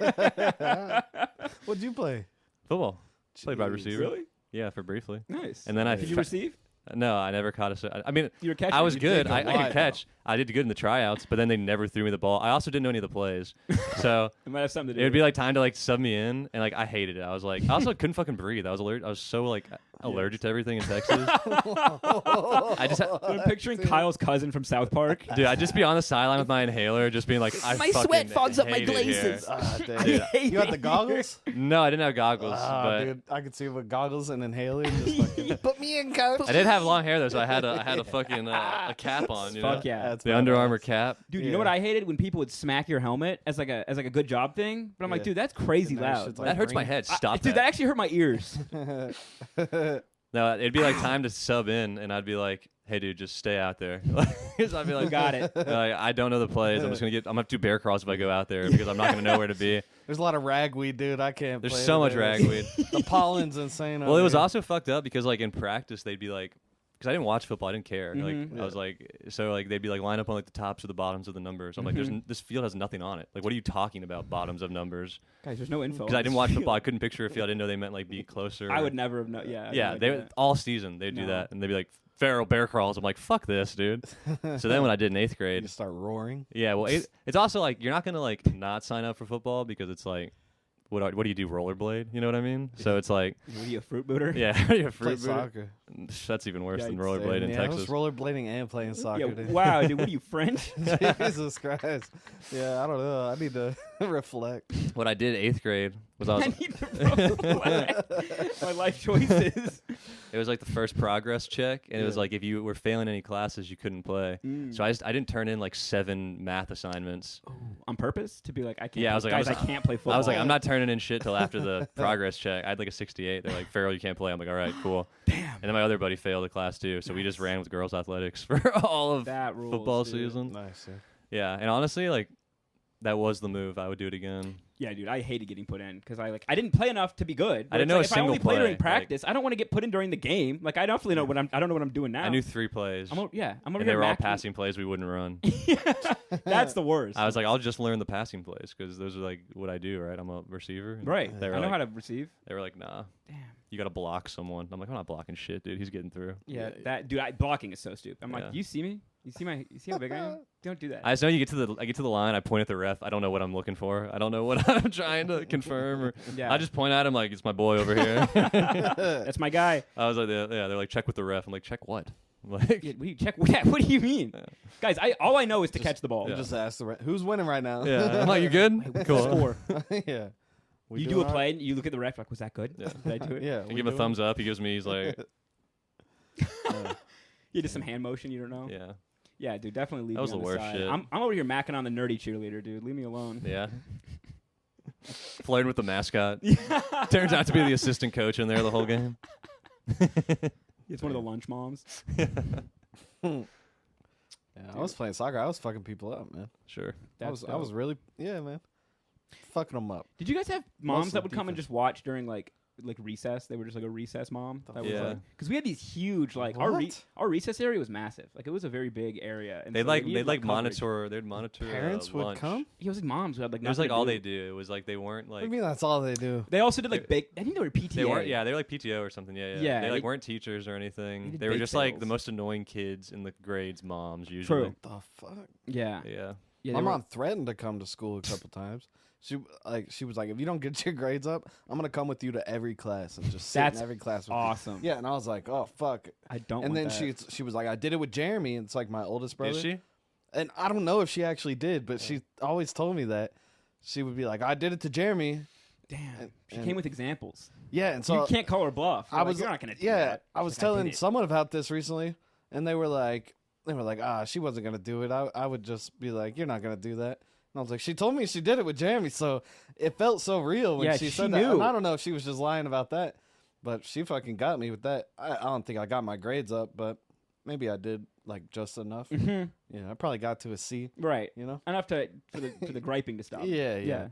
that. What'd you play? Football. Played wide Jeez. receiver. Really? Yeah, for briefly. Nice. And then I did you tra- receive? No, I never caught I mean, You were catching. I was You good. did I go could wide. catch. I did good in the tryouts, but then they never threw me the ball. I also didn't know any of the plays. So It might have something to do. it would with be like time to like sub me in, and like I hated it. I was like, I also couldn't fucking breathe. I was allergic. I was so like allergic to everything in Texas. I just, I'm picturing Kyle's cousin from South Park. dude, I'd just be on the sideline with my inhaler, just being like, I My fucking sweat fogs up my hate it here. glazes. Damn. Dude, hate You got it the goggles? No, I didn't have goggles, Ah, but dude, I could see with goggles and inhaler. Just fucking, put me in, coach. I did have long hair though, so I had a fucking a cap on. You know? Fuck yeah. That's The badass. Under Armour cap. Dude, you Yeah. know what I hated when people would smack your helmet as like a good job thing? But I'm like, Yeah. dude, that's crazy And that loud. shit's Like, That hurts my ring. head. Stop dude, that actually hurt my ears. No, it'd be like time to sub in, and I'd be like, "Hey, dude, just stay out there." 'Cause I'd be like, Got it. Like, I don't know the plays. I'm gonna have to do bear crawls if I go out there because I'm not gonna know where to be. There's a lot of ragweed, dude. I can't. There's play so much with it. ragweed. The pollen's insane. Well, over it was here. also fucked up because like in practice they'd be like, because I didn't watch football, I didn't care. Mhm. Like I was like, so like they'd be like line up on like the tops or the bottoms of the numbers. I'm like, this field has nothing on it. Like, what are you talking about? Bottoms of numbers? Guys, there's no info. Because I didn't watch football, I couldn't picture a field. I didn't know they meant like be closer. I would never have known. Yeah. I Yeah, didn't they know would that. all season they'd do No. that, and they'd be like feral bear crawls. I'm like, fuck this, dude. So then when I did in 8th You grade, start roaring. yeah, well, it's also like you're not gonna like not sign up for football because it's like, what do you do, rollerblade? You know what I mean? So it's like, What are you, a fruit booter? yeah, you're a Play fruit booter. soccer. That's even worse than Yikes. rollerblade in Yeah, I was Texas. rollerblading and playing soccer. Yeah, dude. wow, dude, what are you, French? Jesus Christ. Yeah, I don't know. I need to reflect. What I did 8th grade was I I was need to reflect my life choices. It was like the first progress check, and it was like if you were failing any classes, you couldn't play. So I didn't turn in like 7 math assignments. On purpence to be like, I can't. Yeah, I was like, guys, I can't play football. I was like, I'm not turning in shit till after the progress check. I had like a 68. They're like, Farrell, you can't play. I'm like, all right, cool. Damn. And then my other buddy failed the class too, so we just ran with girls athletics for all of That rules, football dude. season. Nice. Yeah, and honestly, like that was the move. I would do it again. Yeah, dude, I hated getting put in because I didn't play enough to be good. I didn't know a if I only single play play, during practice, I don't want to get put in during the game. Like I definitely know what I don't know what I'm doing now. I knew 3 plays. I'm over and here they were all macking. passing plays we wouldn't run. That's the worst. I was like, I'll just learn the passing plays because those are like what I do, right? I'm a receiver. And right. They I were know like, how to receive. They were like, nah, Damn. you got to block someone. I'm like, I'm not blocking shit, dude. He's getting through. Yeah, that dude. Blocking is so stupid. I'm like, Yeah. you see me? You see how big I am? Don't do that. I just know I get to the line. I point at the ref. I don't know what I'm looking for. I don't know what I'm trying to confirm. Or Yeah. I just point at him like it's my boy over here. That's my guy. I was like, they're like, check with the ref. I'm like, check what? I'm like, Yeah, what do you check? What do you mean, guys? All I know is to catch the ball. You just ask who's winning right now. yeah. I'm like, you good? Cool. Score. Yeah. We You doing do a all play right? and you look at the ref like, was that good? Yeah. Did I do it? Yeah. I we give him a doing thumbs up. He gives me. He's like, You did some hand motion. You don't know. yeah, Yeah, dude, definitely leave That was me on the worst side. shit. I'm over here macking on the nerdy cheerleader, dude. Leave me alone. yeah. Flirting with the mascot. Turns out to be the assistant coach in there the whole game. It's one of the lunch moms. Yeah, I was playing soccer. I was fucking people up, man. Sure. I was really, man, fucking them up. Did you guys have moms Mostly that would come and defense. just watch during like recess? They were just like a recess mom. That was Yeah. like, because we had these huge like What? our recess area was massive. Like it was a very big area. And They so like we they had, like coverage. monitor. They'd monitor. Parents would lunch. come. It was like moms who had like It was nothing like to all do. they do. It was like they weren't What like do you mean that's all they do? They also did like bake. I think they were PTA. they weren't. Yeah, they were like PTO or something. Yeah, yeah. Yeah, They like they- weren't teachers or they anything. did They were bake just like the sales. most annoying kids in the grades. Moms usually. True. The fuck? Yeah. Yeah. Yeah. My they were- mom threatened to come to school a couple times. She was like, if you don't get your grades up, I'm gonna come with you to every class and just sit That's in every class with awesome. you. Yeah, and I was like, oh fuck. I don't. And want then that. she was like, I did it with Jeremy, and it's like my oldest brother. Is she? And I don't know if she actually did, but she always told me that. She would be like, I did it to Jeremy. Damn. She and- came with examples. Yeah, and so you can't call her bluff. I was You're not gonna. Do yeah, that. I was She's like, telling did it. someone about this recently, and they were like, she wasn't gonna do it. I would just be like, you're not gonna do that. And I was like, she told me she did it with Jeremy, so it felt so real when Yeah, she she said that. knew. And I don't know if she was just lying about that, but she fucking got me with that. I don't think I got my grades up, but maybe I did like just enough. Mhm. Yeah, I probably got to a C. Right. You know? Enough for the griping to stop. Yeah.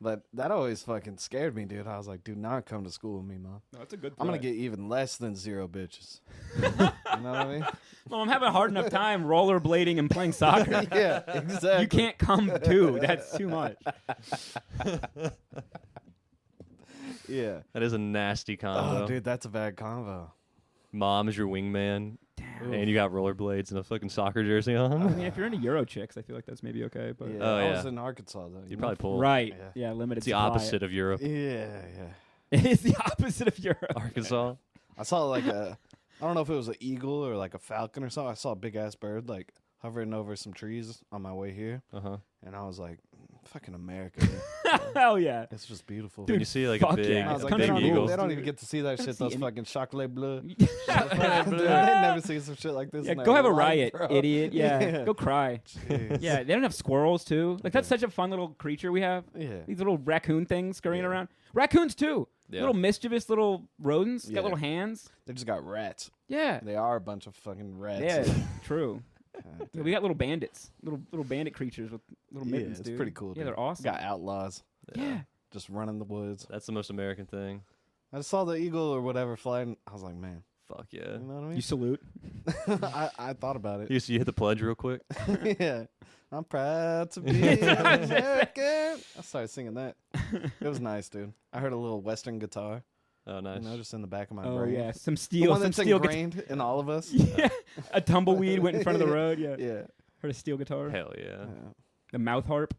But that always fucking scared me, dude. I was like, do not come to school with me, Mom. No, that's a good. I'm gonna get even less than 0 bitches. You know what I mean? Mom, I'm having a hard enough time rollerblading and playing soccer. Yeah, exactly. You can't come too. That's too much. Yeah. That is a nasty combo. Oh, dude, that's a bad combo. Mom is your wingman, Damn. and you got rollerblades and a fucking soccer jersey on. I mean, if you're into Euro chicks, I feel like that's maybe okay. But Yeah, Oh, I was yeah. in Arkansas though. You probably pull. right, Yeah. yeah, limited. It's the supply. opposite of Europe. Yeah. It's the opposite of Europe. Arkansas. I saw like I don't know if it was an eagle or like a falcon or something. I saw a big ass bird like hovering over some trees on my way here, Uh huh. and I was like, "Fucking America, dude. Hell yeah. It's just beautiful." When you see like a fuck big, yeah. I was a like, Country they big don't, eagle. they don't even get to see that Don't shit. see Those any- fucking chocolate bleu. Yeah, They never see some shit like this. in go their have a life, riot, bro. idiot. Yeah. Yeah. Go cry. Jeez. Yeah, they don't have squirrels too. Like that's such a fun little creature we have. Yeah. These little raccoon things scurrying Yeah. around. Raccoons too. Yeah. Little mischievous little rodents. Yeah. Got little hands. They just got rats. Yeah. They are a bunch of fucking rats. Yeah. True. God, Yeah, we got little bandits. Little bandit creatures with little Yeah, mittens, it's dude. pretty cool, Yeah, dude. they're awesome. got outlaws Yeah. just running the woods. That's the most American thing. I just saw the eagle or whatever flying. I was like, man, Fuck yeah. you know what I You mean? salute. I thought about it. You hit the pledge real quick. Yeah. I'm proud to be American. I started singing that. It was nice, dude. I heard a little Western guitar, Oh, nice. you know, just in the back of my Oh brain. yeah, some The steel. one Some that's steel. ingrained in all of us. Yeah. A tumbleweed went in front of the road. Yeah. Yeah. Heard a steel guitar. Hell yeah. Yeah. The mouth harp.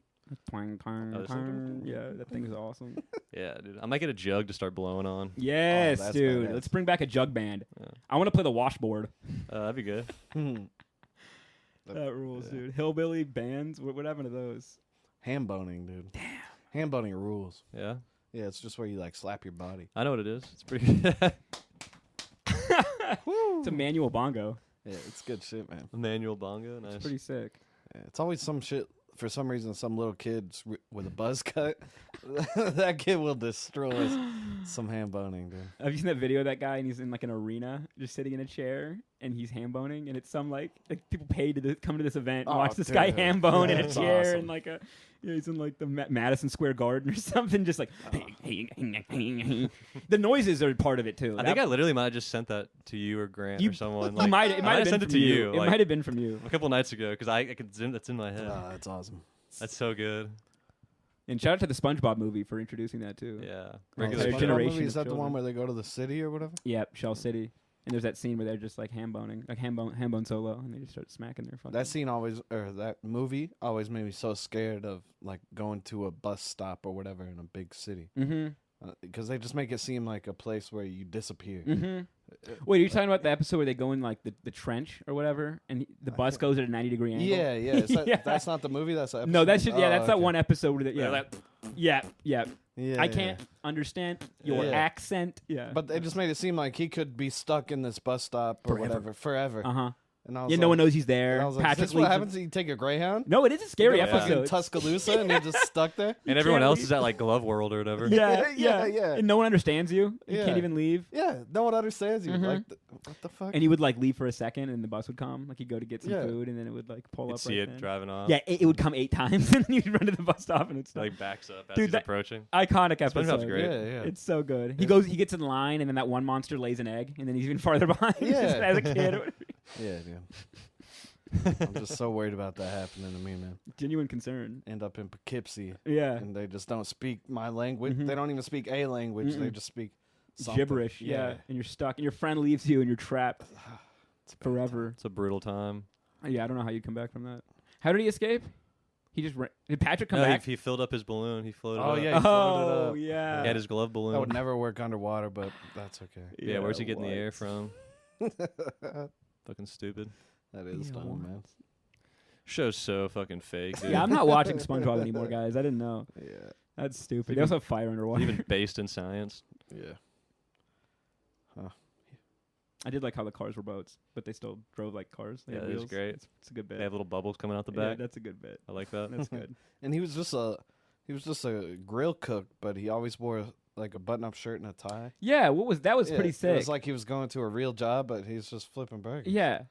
Twang, twang, Oh, this twang. Yeah, that thing is awesome. Yeah, dude. I might get a jug to start blowing on. Yes, that's dude. badass. Let's bring back a jug band. Yeah. I want to play the washboard. That'd be good. That rules, yeah. dude. Hillbilly bands. What happened to those? Hand boning, dude. Damn. Hand boning rules. Yeah. Yeah, it's just where you like slap your body. I know what it is. It's pretty good. It's a manual bongo. Yeah, it's good shit, man. Manual bongo, nice. It's pretty sick. Yeah, it's always some shit. For some reason, some little kid with a buzz cut, that kid will destroy some ham boning, dude. Have you seen that video of that guy and he's in like an arena, just sitting in a chair, and he's ham boning, and it's some like people paid to come to this event and Oh, watch this dude. guy ham bone in a That's chair awesome. and like a he's in like the Madison Square Garden or something, just like the noises are part of it too. I think I literally might have just sent that to you or Grant You- or someone. You Like, might I it might have been sent it from to you. It like, might have been from you. a couple nights ago because I could zoom. That's in my head. Oh, that's awesome. That's so good. And shout out to the SpongeBob movie for introducing that too. Yeah. Regular SpongeBob generation movie, is of that the one children. where they go to the city or whatever? Yep, Shell City. And there's that scene where they're just like ham boning, like ham bone solo, and they just start smacking their fucking. That scene always, or that movie always made me so scared of like going to a bus stop or whatever in a big city. Mm-hmm. Because they just make it seem like a place where you disappear. Mm-hmm. Wait, are you talking about the episode where they go in like the trench or whatever, and the bus goes at a 90-degree angle? Yeah, yeah. Is that, Yeah. That's not the movie. That's the episode? No, that's just, yeah, that's that okay. one episode where They're like, yeah. Yeah, I can't understand your Yeah. accent. Yeah, But they just made it seem like he could be stuck in this bus stop or whatever forever. uh-huh. And I was Yeah, like, no one knows he's there. and I was like, Patrick is this what leaves happens? You take a Greyhound? No, it is a scary Yeah. episode. In Tuscaloosa, and you're just stuck there. and everyone can't else leave. is at like Glove World or whatever. Yeah, Yeah. And no one understands you. You Yeah. can't even leave. Yeah, no one understands you. Mhm. Like, what the fuck? And he would like leave for a second, and the bus would come. Like he'd go to get some Yeah. food, and then it would like pull You'd up. see right it then. driving off. Yeah, it would come 8 times, and then you'd run to the bus stop, and it's It, like backs up as Dude, he's that- approaching. iconic SpongeBob's episode. great. Yeah. It's so good. Yeah. He gets in line, and then that one monster lays an egg, and then he's even farther behind. Yeah. just as a kid. Yeah, dude. I'm just so worried about that happening to me, man. Genuine concern. End up in Poughkeepsie, Yeah. and they just don't speak my language. Mhm. They don't even speak a language. They Mm-mm. just speak something. Gibberish. Yeah. And you're stuck, and your friend leaves you, and you're trapped It's a bad forever. It's a brutal time. Yeah, I don't know how you'd come back from that. How did he escape? He just did Patrick come No, back? he filled up his balloon. He floated Oh, up. yeah. He floated Oh up. yeah. He had his glove That balloon. would never work underwater, but that's okay. Yeah, where's he getting the what? air from? That Fucking stupid. is Yeah, dumb, what? man. Show's so fucking fake, dude. Yeah, I'm not watching SpongeBob anymore, guys. I didn't know. Yeah, That's stupid. They also have fire It's underwater. even based in science. yeah. I did like how the cars were boats, but they still drove like cars. They Yeah, had that is wheels. great. It's a good bit. They have little bubbles coming out the Yeah, back. that's a good bit. I like that. That's good. And he was just a grill cook, but he always wore like a button-up shirt and a tie. Yeah, that was Yeah, pretty It sick. was like he was going to a real job, but he's just flipping burgers. Yeah.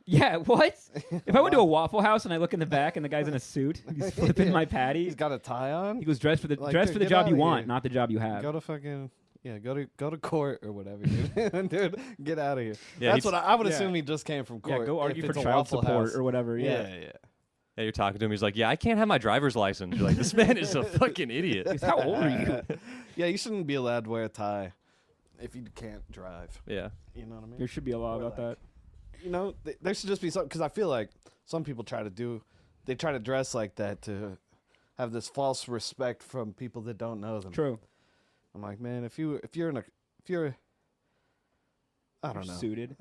What? If I went to a Waffle House and I look in the back and the guy's in a suit, he's flipping my patty. He's got a tie on. He goes dress for the Like, dress dude, for the get job you outta want, here. not the job you have. Go to fucking go to court or whatever, dude. Dude, get out of here. Yeah, That's he's- what I would yeah. assume he just came from court. Yeah, go if argue for it's a child Waffle support House. or whatever. Yeah, Yeah. Yeah, you're talking to him. He's like, yeah, I can't have my driver's license. You're like, this man is a fucking idiot. He's, how old are you? Yeah, you shouldn't be allowed to wear a tie if you can't drive. Yeah. You know what I mean? There should be a law Or about like- that. You know, there should just be something, because I feel like some people try to dress like that to have this false respect from people that don't know them. True. I'm like, man, if you're I don't know. Suited.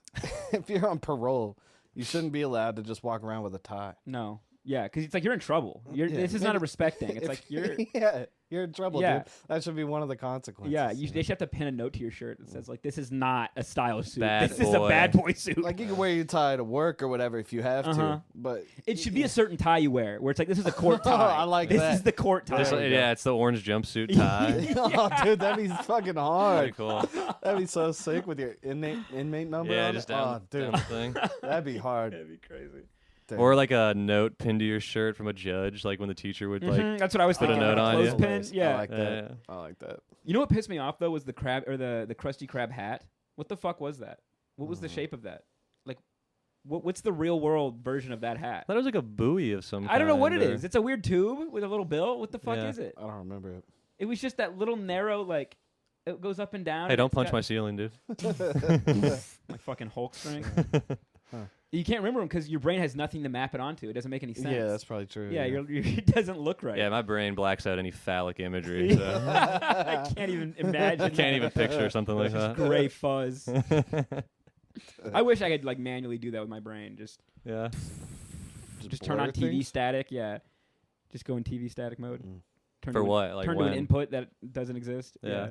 If you're on parole, you shouldn't be allowed to just walk around with a tie. No. Yeah, because it's like you're in trouble. Yeah, This is not a maybe- respect thing. It's If- like you're. yeah, you're in trouble, Yeah. dude. That should be one of the consequences. Yeah, they should have to pin a note to your shirt that says like, "This is not a style suit. Bad this is a boy." bad boy suit." Like you can wear your tie to work or whatever if you have Uh-huh. to, but it should be a certain tie you wear, where it's like, "This is a court tie." I like this that. is the court tie. This, There we go. yeah, it's the orange jumpsuit tie. Oh, dude, that'd be fucking Pretty hard. cool. That'd be so sick with your inmate number Yeah, on just it. down, Oh, dude, down the thing. that'd be hard. That'd be crazy. Damn. Or like a note pinned to your shirt from a judge, like when the teacher would like. Mhm, that's what I was put a thinking. note like on a you. clothespin. Yeah. I like that. Yeah. I like that. You know what pissed me off though was the crab or the Krusty Krab hat. What the fuck was that? What was the shape of that? Like, what's the real world version of that I hat? thought it was like a buoy of some kind. I don't know what it or- is. It's a weird tube with a little bill. What the fuck Yeah. is it? I don't remember it. It was just that little narrow like. It goes up and down. Hey, and don't it's punch got- my ceiling, dude. my fucking Hulk string. You can't remember them because your brain has nothing to map it onto. It doesn't make any sense. Yeah, that's probably true. Yeah, it doesn't look right. Yeah, my brain blacks out any phallic imagery. So I can't even imagine. I can't even picture something like that. Gray fuzz. I wish I could like manually do that with my brain. Just Yeah. turn on blur TV things? static. Yeah, just go in TV static mode. Mm. Turn For to what? Like turn to an when? input that doesn't exist. Yeah.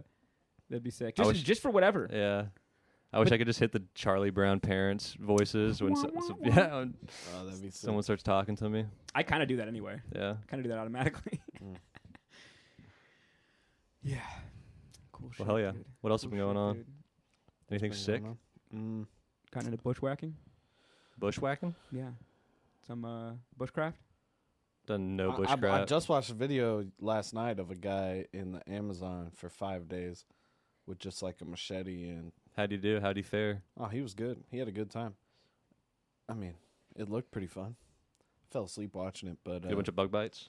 That'd be sick. I Just wish- just for whatever. Yeah. I wish I could just hit the Charlie Brown parents' voices when when Oh, that'd be sick. someone starts talking to me. I kind of do that anyway. Yeah. Kind of do that automatically. Yeah. Cool shit. Well, hell yeah. Dude. What else Cool has been going shit, on? dude. Anything What's sick? going on? Gotten into bushwhacking? Bushwhacking? Yeah. Some bushcraft? Done no I bushcraft. just watched a video last night of a guy in the Amazon for 5 days with just like a machete and How'd you do? How'd you fare? oh, he was good. He had a good time. I mean, it looked pretty fun. Fell asleep watching it, but Did a bunch of bug bites?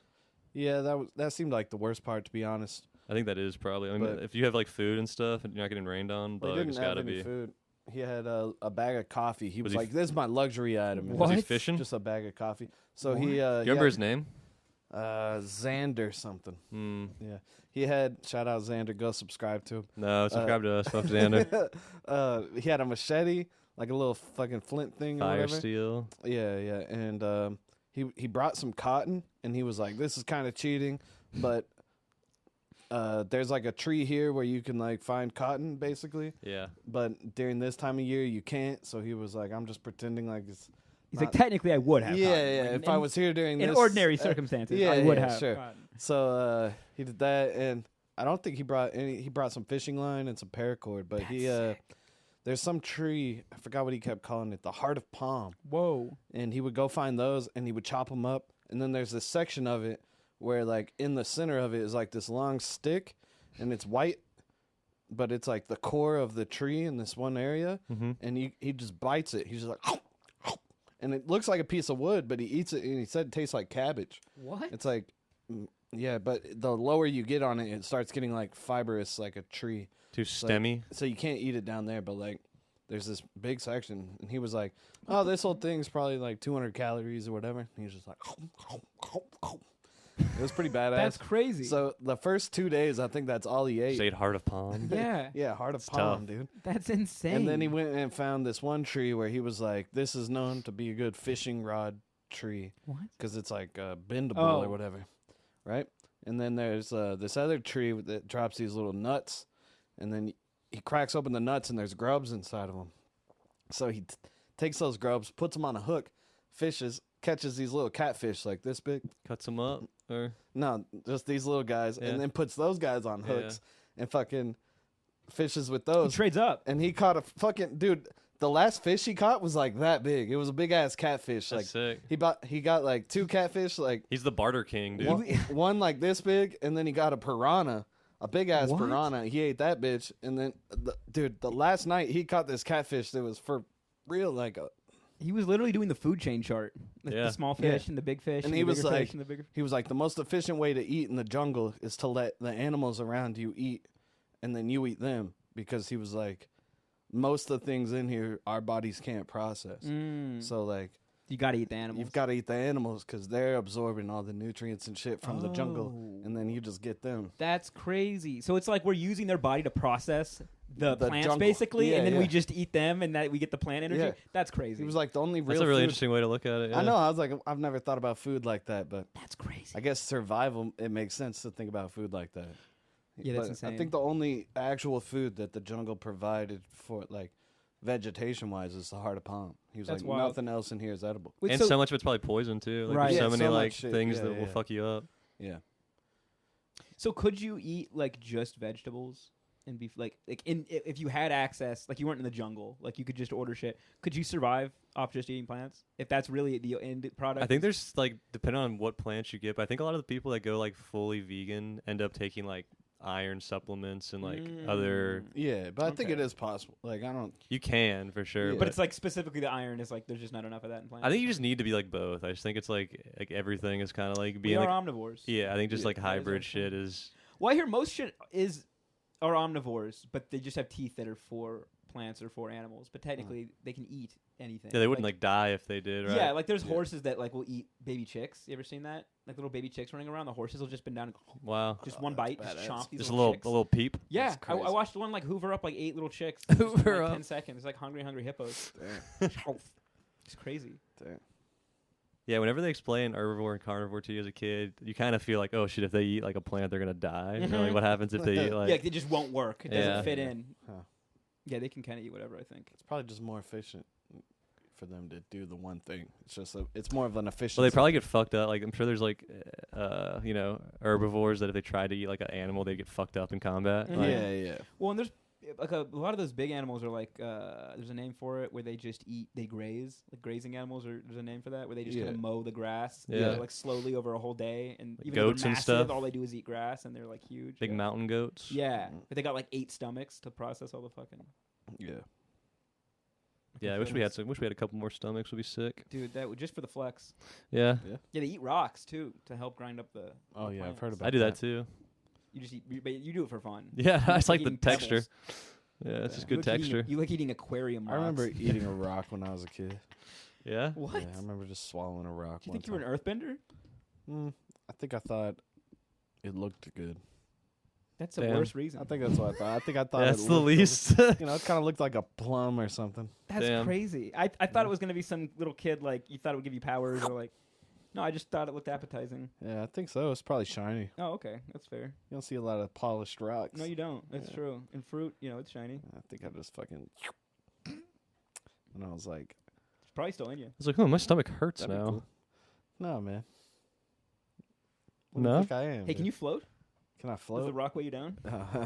yeah, that seemed like the worst part, to be honest. I think that is probably. I mean, But- if you have like food and stuff and you're not getting rained on, Well, he bugs didn't have gotta any be. food. He had a bag of coffee. He Was was he like, "This is my luxury item." Was he What? fishing? Just a bag of coffee. So What? he you remember his name? Xander something. Hmm. Yeah, he had shout out Xander. Go subscribe to him. No, subscribe to us. Fuck Xander. He had a machete, like a little fucking flint thing or Fire whatever. steel. Yeah, yeah, and he brought some cotton, and he was like, "This is kind of cheating, but there's like a tree here where you can like find cotton, basically. Yeah. But during this time of year, you can't." So he was like, "I'm just pretending like it's." He's like, technically, I would have. Yeah, cotton. yeah. Like, If I was here during in this, ordinary circumstances, yeah, I would yeah, have. sure. cotton. So he did that, and I don't think he brought any. He brought some fishing line and some paracord, but he there's some tree. I forgot what he kept calling it, the heart of palm. Whoa. And he would go find those, and he would chop them up. And then there's this section of it where, like, in the center of it is like this long stick, and it's white, but it's like the core of the tree in this one area. Mm-hmm. And he just bites it. He's just like, and it looks like a piece of wood, but he eats it, and he said it tastes like cabbage. What? It's like, yeah, but the lower you get on it, it starts getting like fibrous, like a tree. Too Like, stemmy. so you can't eat it down there, but like, there's this big section, and he was like, "Oh, this whole thing's probably like 200 calories or whatever." And he was just like, it was pretty badass. That's crazy. So the first 2 days, I think that's all he ate. Say heart of palm. yeah. Yeah, heart of It's palm, tough. dude. That's insane. And then he went and found this one tree where he was like, "This is known to be a good fishing rod tree What? because it's like bendable Oh. or whatever, right?" And then there's this other tree that drops these little nuts, and then he cracks open the nuts and there's grubs inside of them. So he takes those grubs, puts them on a hook, fishes, catches these little catfish like this big. Cuts them up. Or No, just these little guys, Yeah. and then puts those guys on Yeah. hooks and fucking fishes with he those. trades up. And he caught a fucking dude. The last fish he caught was like that big. It was a big ass catfish. that's Like sick. he got like 2 catfish, like He's the barter king, dude. one like this big, and then he got a piranha, a big ass What? piranha. He ate that bitch, and then the last night he caught this catfish that was for real, like He was literally doing the food chain chart. Yeah. The small fish and the big fish. And the he was bigger like- fish and the bigger. he was like, the most efficient way to eat in the jungle is to let the animals around you eat, and then you eat them, because he was like, most of the things in here our bodies can't process. So like, You got to eat the animals. you've got to eat the animals because they're absorbing all the nutrients and shit from the jungle, Oh. and then you just get them. That's crazy. So it's like we're using their body to process the plants, jungle. basically, Yeah, and then we yeah. just eat them, and that we get the plant energy. Yeah. That's crazy. He was like the only real That's a really food. interesting way to look at it. Yeah. I know. I was like, I've never thought about food like that, but That's crazy. I guess survival, it makes sense to think about food like that. Yeah, that's But insane. I think the only actual food that the jungle provided for, like, vegetation wise, is the heart of palm. He was That's like, wild. nothing else in here is edible. Wait, And so, so much of it's probably poison too. Like Right. there's Yeah, so many so much like shit. things Yeah, that will yeah. fuck you up. Yeah. so could you eat like just vegetables and be like if you had access, like you weren't in the jungle, like you could just order shit? Could you survive off just eating plants if that's really the end product? I think there's like depending on what plants you get, but I think a lot of the people that go like fully vegan end up taking like iron supplements and like other. Yeah, but I think Okay. it is possible. Like, I don't. You can for sure, Yeah. But it's like specifically the iron is like there's just not enough of that in plants. I think you just need to be like both. I just think it's like everything is kind of like we being are like omnivores. yeah. I think just Yeah, like that is hybrid actually- shit is Well, I hear most shit are omnivores, but they just have teeth that are for plants or for animals. But technically, they can eat anything. yeah. They wouldn't like die if they did. Right? Yeah, like there's Yeah. horses that like will eat baby chicks. You ever seen that? Like little baby chicks running around. The horses will just bend down and Wow. just Oh, one that's bite, just badass. chomp these Just a little little chicks. a little peep. Yeah, That's I crazy. watched one like hoover up like 8 little chicks just in, Hoover like, up. 10 seconds. It's like hungry hippos. Damn. It's crazy. Damn. Yeah, whenever they explain herbivore and carnivore to you as a kid, you kind of feel like, oh shit, if they eat like a plant, they're gonna die. Or, like, what happens if they eat like? Yeah, it just won't work. It doesn't Yeah. fit in. Huh. Yeah, they can kind of eat whatever. I think. It's probably just more efficient for them to do the one thing. It's just it's more of an efficiency. Well, they probably get fucked up. Like I'm sure there's like, herbivores that if they try to eat like an animal, they get fucked up in combat. Mhm. Like, yeah. Well, and there's like a lot of those big animals are like there's a name for it where they just they graze, like grazing animals, or there's a name for that where they just kind of mow the grass, Yeah. like slowly over a whole day, and Like even though goats they're and massive, stuff. all they do is eat grass, and they're like huge. Big mountain goats. Yeah, but they got like 8 stomachs to process all the fucking. Yeah. Yeah, I wish we had a couple more stomachs. Would be sick. Dude, that would just for the flex. Yeah. Yeah, they eat rocks too to help grind up the. Oh the yeah, I've plants. heard about. I do that too. You just eat, but you do it for fun. Yeah, You I just like the eating texture. pebbles. Yeah, it's just You good like eating- texture. you like eating aquarium rocks. I remember eating a rock when I was a kid. Yeah. What? Yeah, I remember just swallowing a rock. Do you think you were an earthbender? I think I thought it looked good. That's the Damn. worst reason. I think that's what I thought. I think I thought That's it the looked- least. You know, it kind of looked like a plum or something. That's Damn. crazy. I thought it was gonna be some little kid like you thought it would give you powers or like. No, I just thought it looked appetizing. Yeah, I think so. It's probably shiny. Oh, okay, that's fair. You don't see a lot of polished rocks. No, you don't. That's Yeah. true. In fruit, it's shiny. I think I just fucking. And I was like, It's probably still in you. I was like, oh, my stomach hurts that'd be now. cool. No, man. What do No? you think I am? Hey, dude? can you float? Can I Does the float? rock weigh you down?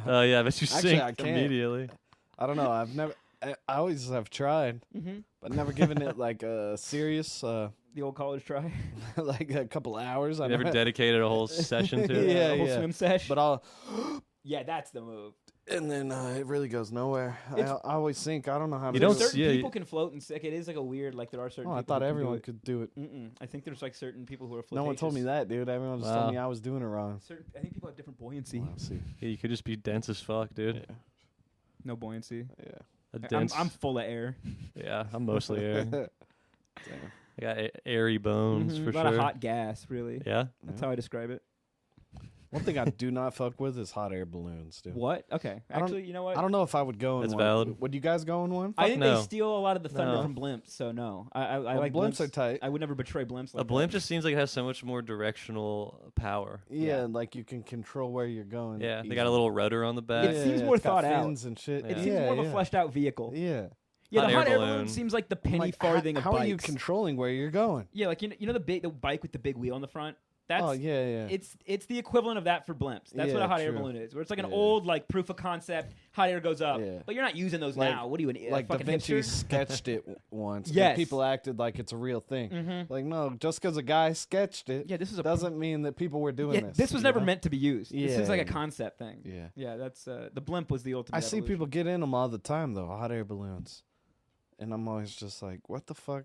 Oh yeah, I bet you Actually, sink I can't. immediately. I don't know. I've never. I always have tried, Mm-hmm. but never given it like a serious, The old college try. like a couple hours. You I never dedicated a whole session to it. Yeah, a whole yeah. swim sesh. But I'll, yeah, that's the move. and then it really goes nowhere. I It's- always sink. I don't know how to. You do don't it. Certain yeah, people can float and sick. It is like a weird, like there are certain. Oh, I people thought who can do everyone it. could do it. Mm-mm. I think there's like certain people who are. No one told me flirtatious. that, dude. Everyone just Wow. told me I was doing it wrong. I think people have different buoyancy. Wow, see. Yeah, you could just be dense as fuck, dude. Yeah. No buoyancy. Yeah. A dense. I'm full of air. Yeah, I'm mostly air. Damn. I got airy bones Mhm, for a lot sure. of hot gas, really. Yeah. That's Yeah. how I describe it. One thing I do not fuck with is hot air balloons, dude. What? Okay. I don't- Actually, you know what? I don't know if I would go in That's one. valid. Would you guys go in one? I think no. they steal a lot of the thunder No. from blimps, so no. I Well, like blimps are tight. I would never betray blimps like A blimp that. just seems like it has so much more directional power. Yeah, like you can control where you're going. Yeah, they got a easily. little rudder on the back. It seems more it's got thought out. fins and shit. Yeah. It seems yeah, more of a yeah. fleshed out vehicle. Yeah. Yeah, Hot the air hot air balloon. balloon seems like the penny Like, farthing how of bikes. are you controlling where you're going? Yeah, like you know the bike with the big wheel on the front? That's Oh yeah, yeah. it's the equivalent of that for blimps. That's what Yeah, a hot air true. balloon is. Where it's like an Yeah. old like proof of concept, hot air goes up. Yeah. But you're not using those Like- now. What are you an Like Da fucking Vinci hipster? sketched it once. Yes. And people acted like it's a real thing. Mhm. Like no, just because a guy sketched it Yeah, this is a doesn't mean that people were doing yeah, this. this was you never know? meant to be used. This is like a Yeah. concept thing. Yeah. Yeah, that's the blimp was the ultimate. I see evolution. people get in them all the time though, hot air balloons, and I'm always just like, what the fuck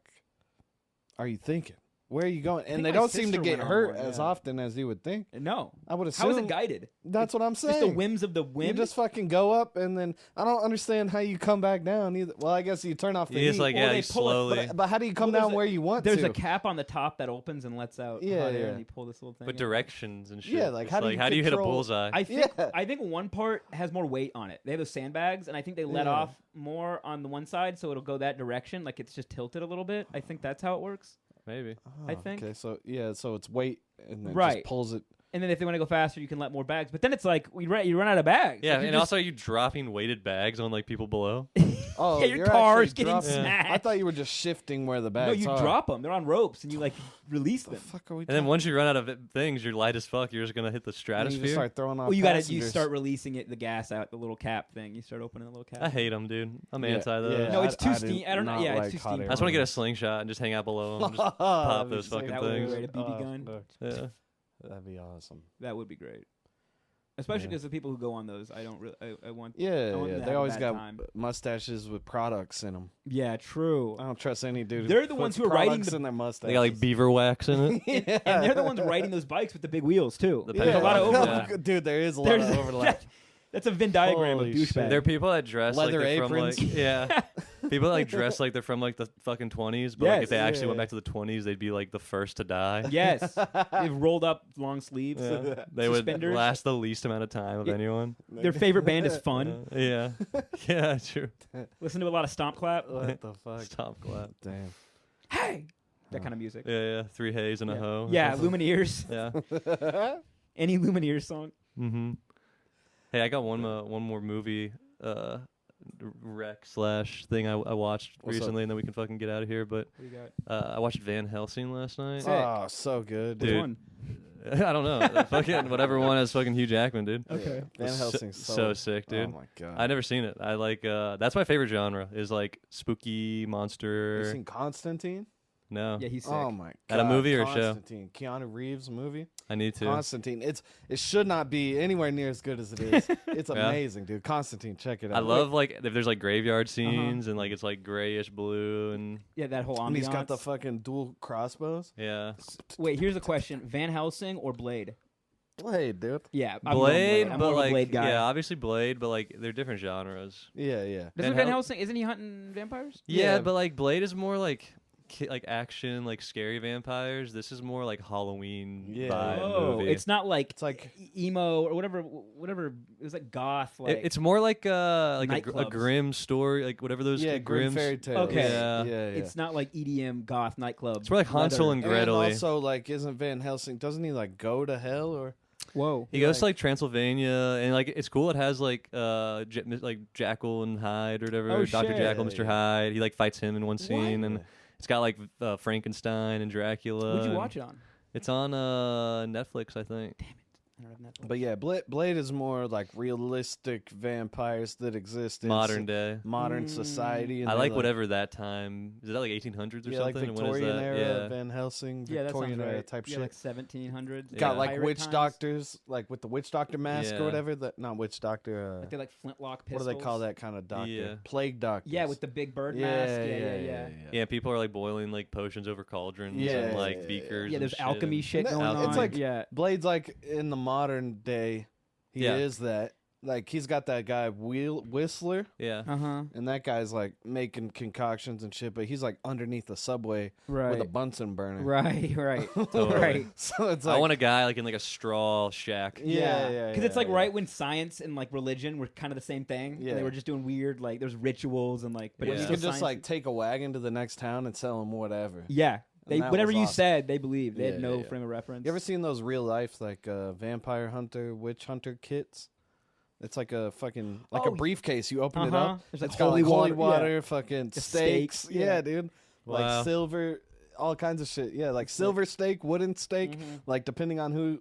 are you thinking? Where are you going? think And they my don't seem to sister get went on hurt one, as yeah. often as you would think. No. I would assume. How is it guided? That's what I'm saying. Just the whims of the You wind. just fucking go up, and then I don't understand how you come back down either. Well, I guess you turn off the Yeah, it's heat. like Or yeah, they you pull it, slowly. but how do you come Well, there's down a- where you want There's to? a cap on the top that opens and lets out Yeah, hot air, yeah. and you pull this little thing. But out. directions and shit. Yeah, like, It's how do you how do you hit a control- bullseye? I think Yeah. I think one part has more weight on it. They have those sandbags, and I think they let Yeah. off more on the one side, so it'll go that direction. Like it's just tilted a little bit. I think that's how it works. Maybe. I think. Okay, so yeah, so it's weight, and then Right. just pulls it. And then if they want to go faster, you can let more bags. But then it's like you run out of bags. Yeah, Like, you're and just- also are you dropping weighted bags on like people below? Oh, yeah, your you're car's actually getting dropping- smashed. I thought you were just shifting where the no, bags you are. drop them. They're on ropes, and you like release The them. fuck are we? And then once you run out of things, you're light as fuck. You're just gonna hit the you stratosphere. just start throwing off. Well, you passengers. start releasing it, the gas out, the little cap thing. You start opening the little cap. I hate them, dude. I'm Yeah, anti those. yeah. No, it's too I steam. do I don't know. not Yeah, like it's too hot steam. air I just want to get a balloons. slingshot and just hang out below them. Just That'd pop be those sick. fucking That would be things. great. A BB Oh, gun. fuck. Yeah. That'd be awesome. That would be great. Especially Yeah. because the people who go on those, I don't really. I want. Yeah, want them yeah. to They have a always bad got time. mustaches with products in them. Yeah, true. I don't trust any dude. They're who the ones puts who are riding products the- in their mustache. They got like beaver wax in it. yeah. And they're the ones riding those bikes with the big wheels too. The There's a pedal lot of bikes, overlap. yeah. Dude, there is a lot of There's overlap. That's a Venn diagram Holy of shit. douchebag. There are people that dress Leather like they're aprons. from like yeah. People that like dress like they're from like the fucking 20s, but like Yes. if they actually Yeah. went back to the 20s, they'd be like the first to die. Yes, they've rolled up long sleeves. Yeah. They would Suspenders. last the least amount of time of Yeah. anyone. Their favorite band is Fun. Yeah. Yeah, true. Listen to a lot of stomp clap. What the fuck? Stop clap. Damn. Hey, that kind of music. Yeah, yeah. 3 hays and a hoe. Yeah, Lumineers. Yeah. Any Lumineers song. Mm-hmm. Hey, I got one more movie rec slash thing I watched What's up? recently, and then we can fucking get out of here. But What do you got? I watched Van Helsing last night. Sick. Oh, so good, Which Dude. one? I don't know. Fucking whatever one has fucking Hugh Jackman, dude. Okay. Van So- Helsing's so sick, dude. Oh my god. I never seen it. I like that's my favorite genre is like spooky You monster. seen Constantine? No, Yeah, he's sick. Oh my god. At a movie or a show? Constantine. Keanu Reeves movie. I need to. Constantine. It should not be anywhere near as good as it is. It's Yeah. amazing, dude. Constantine, check it out. I love like if there's like graveyard scenes and like it's like grayish blue and Yeah, that whole ambiance. And he's got the fucking dual crossbows. yeah. Wait, here's a question: Van Helsing or Blade? Blade, dude. Yeah, I'm going Blade, I'm but more of a like Blade guy. yeah, obviously Blade, but like they're different genres. Yeah, yeah. Doesn't Van Van Hel- Helsing? Isn't he hunting vampires? Yeah, Yeah. but like Blade is more like like action, like scary vampires. This is more like Halloween Yeah, vibe yeah. Oh, movie. it's not like It's like emo or whatever. It was like goth. Like It's more like a Nightclubs. grim story, like whatever those yeah, grim Grimms- fairy tale. Okay. Yeah. yeah. it's not like EDM goth nightclub. It's more like Hansel leather. and And Gretel. also, like, isn't Van Helsing? Doesn't he like go to hell or? Whoa. He goes to like Transylvania, and like it's cool. It has like like Jackal and Hyde or whatever, Oh, Dr. shit. Jackal, Mr. Yeah. Hyde. He like fights him in one scene, and What? it's got like Frankenstein and Dracula. Where'd you and watch it on? It's on Netflix, I think. I don't have Netflix. But yeah, Blade is more like realistic vampires that exist in Modern day. modern society. And I they're, like whatever that time. Is that like 1800s or Yeah, like something? And when is Victorian that? era, Yeah. Van Helsing, Yeah, that sounds Victorian era right. type Yeah, shit. like 1700s. Got Yeah. like Pirate witch times. doctors, like with the witch doctor mask Yeah. or whatever. That not witch doctor. Like they like flintlock What pistols. do they call that kind of doctor? Yeah. Plague doctor. Yeah, with the big bird yeah, mask. Yeah. Yeah, people are like boiling like potions over cauldrons Yeah, and yeah, like yeah. beakers. Yeah, and there's shit alchemy and- shit No, going on. it's like- yeah. Blade's like in the modern day. He Yeah. is that. Like he's got that guy Whistler, Yeah. Uh-huh. and that guy's like making concoctions and shit. But he's like underneath the subway Right. with a Bunsen burner. Right, right. Totally. Right. So it's like I want a guy like in like a straw shack. Yeah. Because it's like yeah. right when science and like religion were kind of the same thing. And Yeah. they were just doing weird, like there's rituals and like, but Yeah. it was You still could just science. like take a wagon to the next town and sell them whatever. Yeah. They And that whatever was you awesome. said, they believed. They Yeah, had no yeah. frame of reference. You ever seen those real life like vampire hunter, witch hunter kits? It's like a fucking like Oh, a briefcase. You open it Uh-huh. up. There's like It's got like holy water, yeah. fucking Just steaks. steaks, Yeah, yeah. dude. Wow. Like silver, all kinds of shit. Yeah, like silver steak, wooden steak. Mhm. Like depending on who.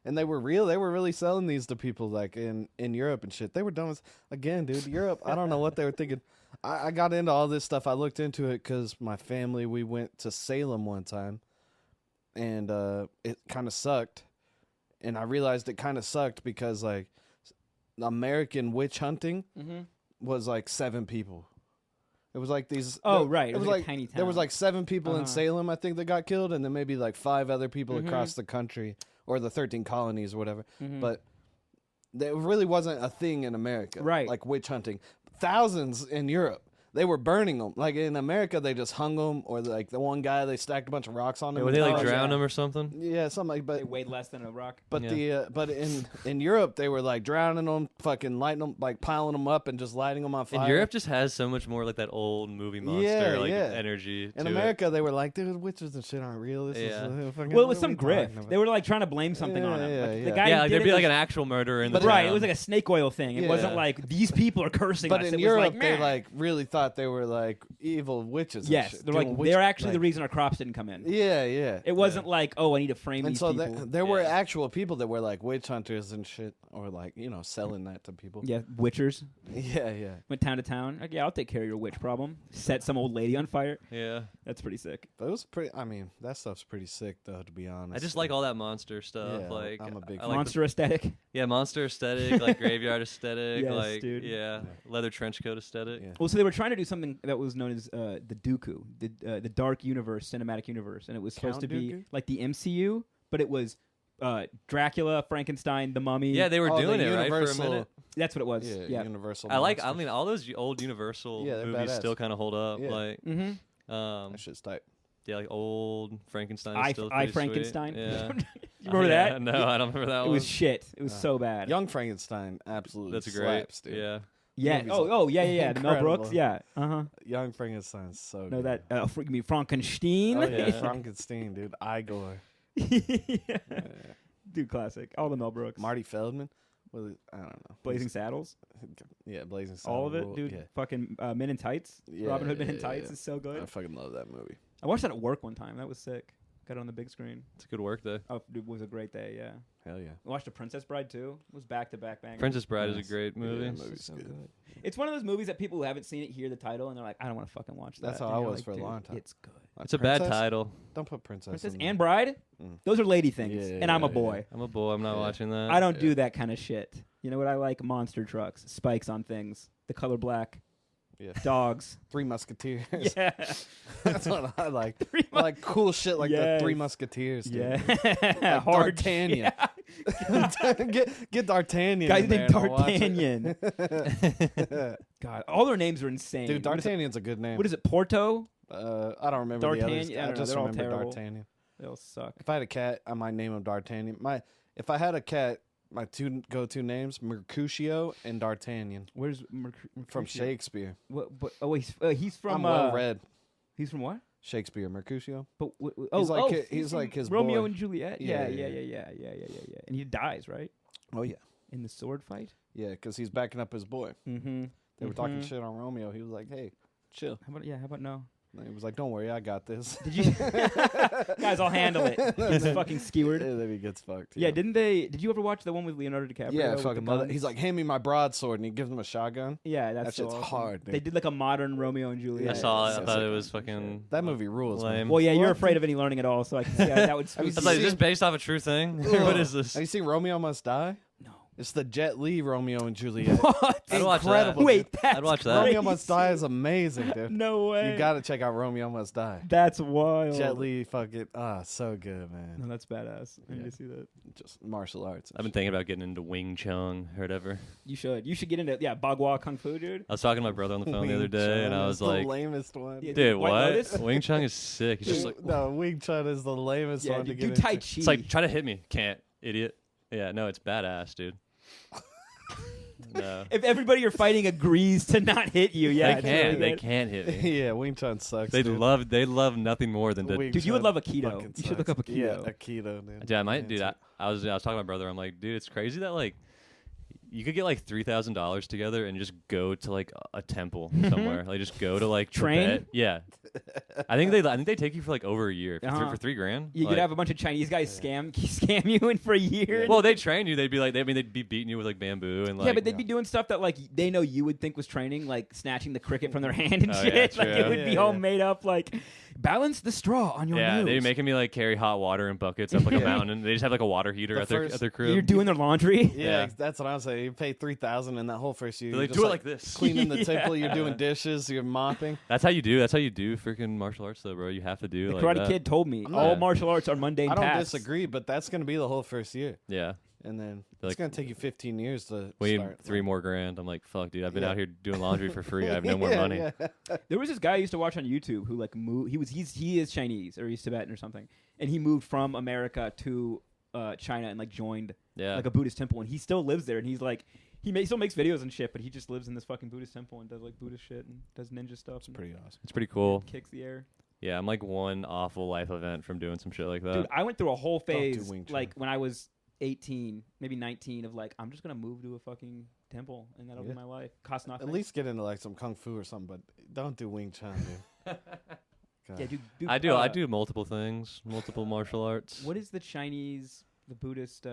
And they were real. They were really selling these to people like in Europe and shit. They were dumb as again, dude. Europe. I don't know what they were thinking. I got into all this stuff. I looked into it because my family, we went to Salem one time, and it kind of sucked. And I realized it kind of sucked because like American witch hunting Mhm. was like 7 people. It was like these. Oh, there- right. It was like a tiny town. there was like 7 people in Uh-huh. Salem, I think, that got killed, and then maybe like 5 other people Mhm. across the country or the 13 colonies or whatever. Mhm. But there really wasn't a thing in America, Right. Like witch hunting. Thousands in Europe. They were burning them. Like in America, they just hung them, or like the one guy, they stacked a bunch of rocks on him. Would and they like tossed- drown yeah. him or something? Yeah, something like. they But weighed less than a rock. but Yeah. but in Europe, they were like drowning them, fucking lighting them, like piling them up and just lighting them on fire. And Europe just has so much more like that old movie monster Yeah, like yeah. energy. In to it. America, they were like, dude, witches and shit aren't real. This Yeah. is fucking, Well, it was what are some we talking grift. about? They were like trying to blame something on him. Yeah, Like, the yeah. guy Yeah, who like did there'd it be like was- an actual murderer in the Right, town. it was like a snake oil thing. It Yeah. wasn't like these people are cursing But us. in It was Europe, like, they meh. like really thought they were like evil witches. and Yes, shit, they're doing like witch- they're actually the like- reason our crops didn't come in. Yeah, yeah. It wasn't like, oh, I need to frame And these so people. there were Yeah. actual people that were like witch hunters and shit, or like selling that to people. Yeah, witchers Yeah, yeah. went town to town. Like, yeah, I'll take care of your witch problem. Set some old lady on fire. Yeah. That's pretty sick. But it was pretty. I mean, that stuff's pretty sick, though. To be honest, I just like all that monster stuff. Yeah, like I'm a big I fan. like Monster aesthetic. yeah, monster aesthetic, like graveyard aesthetic, Yes, like dude. yeah, leather trench coat aesthetic. Yeah. Well, so they were trying to do something that was known as the Dooku, the Dark Universe, cinematic universe, and it was supposed Count to be Dooku? like the MCU, but it was Dracula, Frankenstein, the Mummy. Yeah, they were Oh, doing the it right for a Universal- minute. That's what it was. Yeah, Yeah. Universal. I monsters. mean, all those old Universal Yeah, they're movies badass. still kind of hold up. Yeah. Like, Mm-hmm. That shit's tight. yeah, like old Frankenstein. Is I still I pretty Frankenstein. Sweet. Yeah. You remember Yeah, that? No, I don't remember that It one. was shit. It was so bad. Young Frankenstein, absolutely. That's great. slaps, dude. Yeah. Yeah. Movie's Oh, yeah. The Mel Brooks. incredible. Yeah. Uh huh. Young Frankenstein's so. No, good. that. You mean Frankenstein? Oh yeah, Yeah. Frankenstein, dude. Igor. Yeah. Yeah. Dude, classic. All the Mel Brooks. Marty Feldman. I don't know. Blazing Saddles. Yeah, Blazing Saddles. All of it, dude. Yeah. Fucking Men in Tights. Yeah, Robin Hood Men in yeah, Tights yeah. is so good. I fucking love that movie. I watched that at work one time. That was sick. Got it on the big screen. It's a good work day. Oh, it was a great day. Yeah. Hell yeah. I watched The Princess Bride too. It was back to back bangers. Princess Bride Nice. is a great movie. Yeah, that movie's So good. good. It's one of those movies that people who haven't seen it hear the title and they're like, I don't want to fucking watch that. That's how And I you're was like, for a dude, long time. It's good. It's a bad Princess? title. Don't put Princess. Princess in and there. Bride. Mm. Those are lady things, Yeah, and I'm a yeah, boy. I'm a boy. I'm not Yeah. watching that. I don't Yeah. do that kind of shit. You know what I like? Monster trucks, spikes on things, the color black, Yeah. dogs. Three Musketeers. Yeah. That's what I like. Three I like cool shit like Yes. the Three Musketeers. Dude. Yeah. Like D'Artagnan. get D'Artagnan. Guys in named there and I'll watch D'Artagnan. God, all their names are insane. Dude, What is it- D'Artagnan's a good name. What is it? Porto? I don't remember the others. D'Artagnan? I I don't know, just they're all remember terrible. D'Artagnan. They'll suck. If I had a cat, I might name him D'Artagnan. If I had a cat, my two go-to names, Mercutio and D'Artagnan Where's from Mercutio? Shakespeare. What? Oh, he's from. I'm well read. He's from what? Shakespeare, Mercutio. But He's like from his Romeo boy. and Juliet. Yeah, Yeah, yeah, And he dies, right? Oh yeah, In the sword fight. yeah, because he's backing up his boy. Mm-hmm. They were talking shit on Romeo. He was like, "Hey, chill." How about no? And he was like, "Don't worry, I got this." Did you guys? I'll handle it. He's fucking skewered. And then he gets fucked. Yeah, didn't they? Did you ever watch the one with Leonardo DiCaprio? Yeah, with the fucking mother. guns? He's like, "Hand me my broadsword," and he gives him a shotgun. Yeah, That that's shit's so awesome. hard, dude. They did like a modern Romeo and Juliet. I saw it. I Sounds thought like it was fucking. That movie rules, man. lame. Well, yeah, you're What? afraid of any learning at all, so I can see how that would. Have you I was like, is this seen- based off a true thing? what is this? Have you seen Romeo Must Die? No. It's the Jet Li Romeo and Juliet. What? I'd watch that. Incredible. Wait, that's I'd watch that. Romeo Must Die crazy. is amazing, dude. No way. You gotta check out Romeo Must Die. That's wild. Jet Li, fucking so good, man. No, that's badass. I need Yeah. to see that. Just martial arts. and I've been shit. thinking about getting into Wing Chun or whatever. You should. You should get into Bagua Kung Fu, dude. I was talking to my brother on the phone the other Wing day, and Chun I is was the like, lamest one. Yeah, dude, White what? Lotus? Wing Chun is sick. It's just like, No, Wing Chun is the lamest Yeah, one to dude, get do Tai into. Chi. it's like, try to hit me. Can't, idiot. Yeah, no, it's badass, dude. No. If everybody you're fighting agrees to not hit you, yeah, they it's can't. really They good. can't hit me. Yeah, Wing Chun sucks. They dude. love nothing more than to. Wing Dude, you would Chun love Aikido. fucking You should look sucks. up Aikido. Yeah, Aikido, dude. Dude, I might, Yeah, dude. it's I was talking to my brother. I'm like, dude, it's crazy that like you could get like $3,000 together and just go to like a temple somewhere. Like just go to like Train? Tibet. Yeah, I think they take you for like over a year for, Uh-huh. for $3,000. You Like- could have a bunch of Chinese guys scam you in for a year. Well, they train you. They'd be like, they'd be beating you with like bamboo and like. yeah, but they'd be doing stuff that like they know you would think was training, like snatching the cricket from their hand and Oh, shit. yeah, like it true. would Yeah, be all yeah. made up. Like balance the straw on your Yeah, nose. they'd be making me like carry hot water in buckets up like a Yeah. mountain. They just have like a water heater The at their first- crib. You're doing their laundry. Yeah, Yeah. that's what I'm saying. You pay 3,000 in that whole first year. They're You're like, just, do it like this. Cleaning the Yeah. temple, you're doing dishes, you're mopping. That's how you do. That's how you do freaking martial arts, though, bro. You have to do The like Karate that. Kid told me I'm all not- martial arts are mundane I don't tasks. disagree, but that's going to be the whole first year. Yeah, And then it's Like- going to take you 15 years to we need start. $3 more grand. I'm like, fuck, dude. I've been Yeah. out here doing laundry for free. I have no more Yeah, money. yeah. There was this guy I used to watch on YouTube who like moved. He is Chinese or he's Tibetan or something, and he moved from America to China and like joined Yeah, like a Buddhist temple, and he still lives there. And he's like, still makes videos and shit, but he just lives in this fucking Buddhist temple and does like Buddhist shit and does ninja stuff. It's and pretty awesome. it's pretty cool. kicks the air. Yeah, I'm like one awful life event from doing some shit like that. Dude, I went through a whole Don't do phase Wing Chun. like when I was 18, maybe 19, of like I'm just gonna move to a fucking temple and that'll Yeah. be my life. Cost nothing. At least get into like some kung fu or something, but don't do Wing Chun, dude. God. yeah, dude. I do multiple things, multiple martial arts. What is the Buddhist?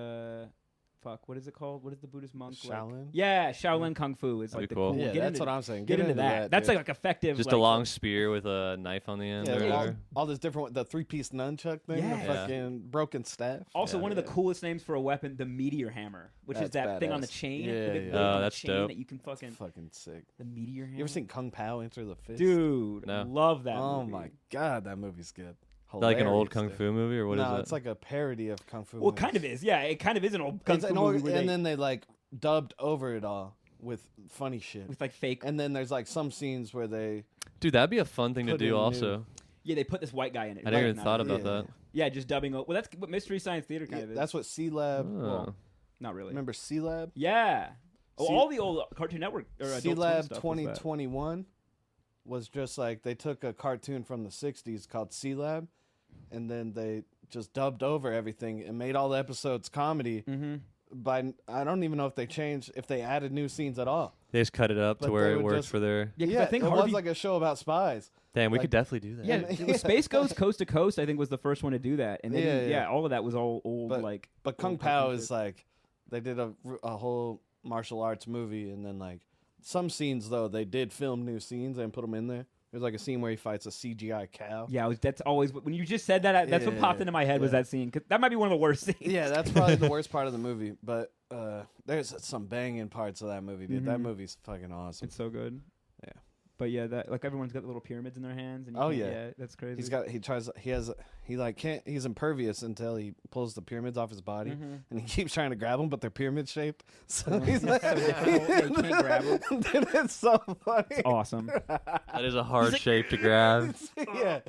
What is it called? What is the Buddhist monk? like? Shaolin? Yeah, Shaolin Kung Fu is That'd like be the cool. cool. Yeah, get that's into, what I'm saying. Get into that. That's dude. like effective. Just like, a long spear with a knife on the end. Yeah, or all, whatever. all this different, the 3-piece nunchuck thing, Yeah. the Yeah. fucking broken staff. Also, Yeah. one of the Yeah. coolest names for a weapon, the meteor hammer, which is That's that thing on the badass. chain. Yeah, the big yeah. weight on the that's chain dope. that you can fucking. Fucking sick. The meteor hammer. You ever seen Kung Pao Enter the Fist? Dude, No. love that. Oh movie. my god, that movie's good. Like an old Hilarious, kung dude. fu movie, or what is no, it? it's like a parody of Kung Fu. Well, it movies. kind of is. Yeah, it kind of is an old kung It's fu an old- movie where and they- then they like dubbed over it all with funny shit. with like fake. And then there's like some scenes where they Dude, that'd be a fun thing to Put in do. new- Also, Yeah, they put this white guy in it. I never Right, even not thought really. about that. Yeah, just dubbing. Well, that's what Mystery Science Theater kind of is. that's what C Lab. Oh. Well, not really. remember C Lab? Yeah. Oh, C- all the old Cartoon Network or Adult C Swim Lab stuff was that. 2021 was just like they took a cartoon from the 60s called C Lab, and then they just dubbed over everything and made all the episodes comedy. Mhm. I don't even know if they added new scenes at all. They just cut it up But to where they it would works just- for their. Yeah, 'cause Yeah, I think it Harvey, was like a show about spies. Damn, we like- could definitely do that. yeah, it was Space Ghost Coast to Coast. I think was the first one to do that, and they didn't- Yeah. all of that was all old like. But Kung old Pao cartoon is shit. like they did a whole martial arts movie, and then like some scenes though they did film new scenes and put them in there. There's like a scene where he fights a CGI cow. Yeah, that's always when you just said that. That's what popped into my head was yeah. that scene. 'Cause that might be one of the worst scenes. Yeah, that's probably the worst part of the movie. But there's some banging parts of that movie, dude. That movie's fucking awesome. It's so good. Yeah. But yeah, that like everyone's got the little pyramids in their hands. And you Oh, can't- yeah. that's crazy. He's impervious until he pulls the pyramids off his body, Mhm. and he keeps trying to grab them, but they're pyramid shaped. So Oh, he's it's like, so difficult. Yeah, you can't grab 'em. Dude, it's so funny. It's awesome. That is a hard shape to grab. Yeah.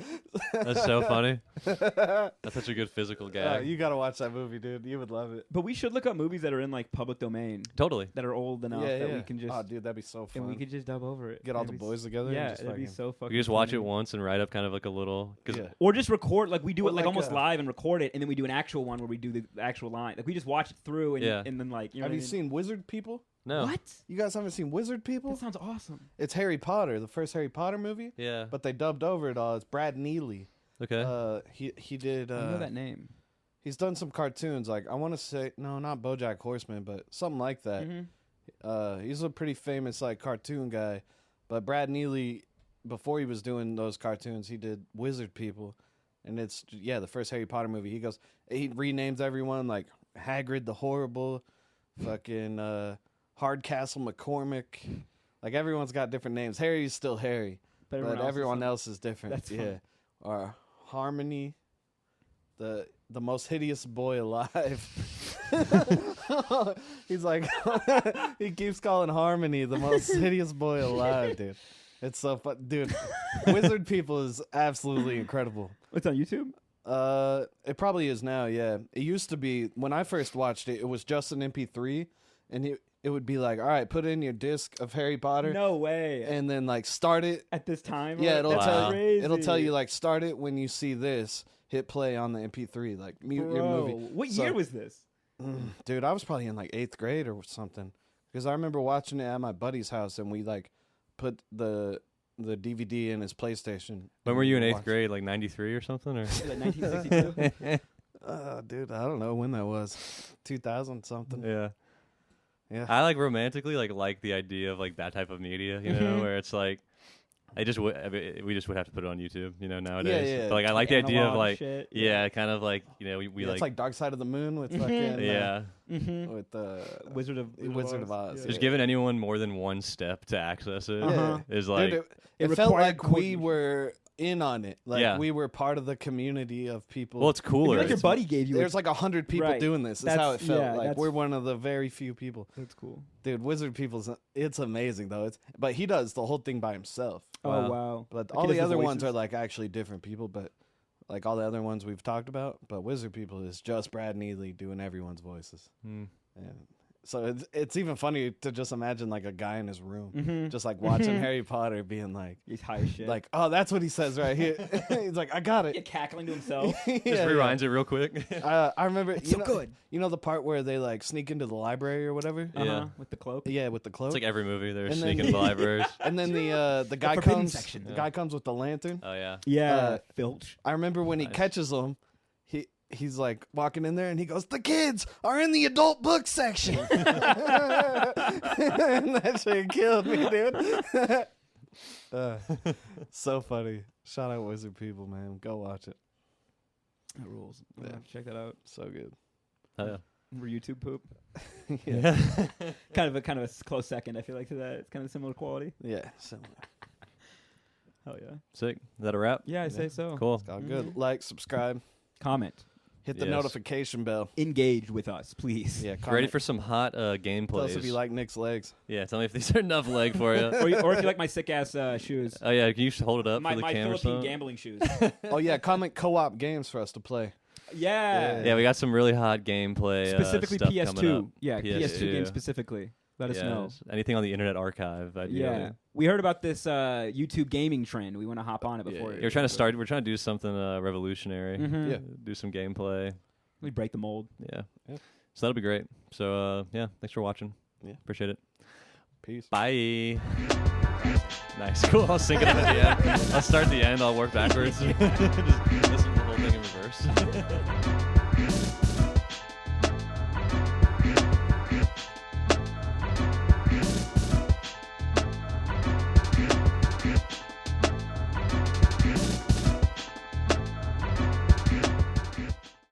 That's so funny. That's such a good physical gag. You gotta watch that movie, dude. You would love it. But we should look up movies that are in like public domain Totally. that are old enough that we can just Oh, dude, that'd be so fun. and we could just dub over it. Get all It'd the be boys together. Yeah, and just it'd be fucking- so fucking. You just watch funny. it once and write up kind of like a little. Cause Yeah. Or just record like we do Or it like like almost a- live and record it, and then we do an actual one where we do the actual line. Like we just watch it through and Yeah. and then like you know Have what you I mean? seen Wizard People? No. What? You guys haven't seen Wizard People? That sounds awesome. It's Harry Potter, the first Harry Potter movie, Yeah. but they dubbed over it all. It's Brad Neely. Okay. He did. I know that name. He's done some cartoons. Like I want to say, no, not BoJack Horseman, but something like that. Mhm. He's a pretty famous like cartoon guy. But Brad Neely, before he was doing those cartoons, he did Wizard People, and it's the first Harry Potter movie. He renames everyone like Hagrid the Horrible, fucking Hardcastle McCormick. Like everyone's got different names. Harry's still Harry, but everyone else is different. That's yeah. fun. Or Harmony, the most hideous boy alive. He's like, he keeps calling Harmony the most hideous boy alive, dude. It's so fun, dude. Wizard People is absolutely incredible. It's on YouTube. It probably is now. Yeah, it used to be when I first watched it. It was just an MP3, and it would be like, all right, put in your disc of Harry Potter, No way. and then like start it. At this time. Yeah, That's it'll tell crazy. you like start it when you see this. Hit play on the MP3, like mute your Bro, movie. what So- year was this? Dude, I was probably in like 8th grade or something, because I remember watching it at my buddy's house, and we like put the DVD in his PlayStation. When were you in eighth Watch- grade? Like 93 or something? Or Like 1962. Dude, I don't know when that was. 2000 something. yeah. Yeah. I like romantically like the idea of like that type of media, you know, where it's like we just would have to put it on YouTube, you know, nowadays. yeah. But like I like the idea of Analog like shit, yeah, kind of like, you know, we Yeah, it's like Dark Side of the Moon with fucking yeah. with Wizard of Oz. Just giving anyone more than one step to access it Uh-huh. is like Dude, It it felt required like we coordination. were in on it. Like Yeah. we were part of the community of people. well, it's cooler. Like your It's- buddy gave you. There's like 100 people Right. doing this. That's how it That's- felt. yeah, Like that's- we're one of the very few people. That's cool. Dude, Wizard People's it's amazing though. But he does the whole thing by himself. Oh Wow. wow. But Like, all he does the other the ones voices. are like actually different people, but like all the other ones we've talked about, but Wizard People is just Brad Neely doing everyone's voices. Mm. And so it's even funny to just imagine like a guy in his room Mhm. just like watching Harry Potter being like He's high as shit. oh, that's what he says right here. He's like, I got yeah, it. cackling to himself. Just rewinds it real quick. I remember so good. You know the part where they like sneak into the library or whatever? Yeah. With the cloak. Yeah, with the cloak. It's like every movie they're And then- sneaking the libraries. And then the guy forbidden comes section. the Yeah. guy comes with the lantern. Oh yeah. Yeah. Filch. I remember when he Nice. catches them, he's like walking in there and he goes, "The kids are in the adult book section." And that shit killed me, dude. So funny. Shout out Wizard People, man. Go watch it. That rules. Yeah. Check that out. So good. Oh, yeah. For YouTube poop. Yeah. kind of a close second. I feel like to that. It's kind of similar quality. Yeah. Similar. Hell yeah. Sick. Is that a wrap? Yeah, I say so. Cool. All good. Like, subscribe, Comment. hit the Yes. notification bell. Engage with us, please. Yeah. Ready Comment. for some hot Tell us gameplays? if you like Nick's legs. Yeah, tell me if these are enough leg for you. or if you like my sick ass shoes. Oh yeah, can you hold it up My for the camera? Philippine so? gambling shoes. Oh yeah, comment co-op games for us to play. Yeah. Yeah, we got some really hot gameplay. Specifically stuff coming up. PS2. Yeah, PS2. PS2 games specifically. Let us know. Yes. Anything on the Internet Archive. Ideally. Yeah. We heard about this YouTube gaming trend. We want to hop on it before. Yeah, we're trying to do something revolutionary. Mhm. Yeah. Do some gameplay. We break the mold. Yeah. So that'll be great. So yeah, thanks for watching. Yeah. Appreciate it. Peace. Bye. Nice. Cool. I'll sync it up at the end. I'll start the end. I'll work backwards. Just listen to the whole thing in reverse.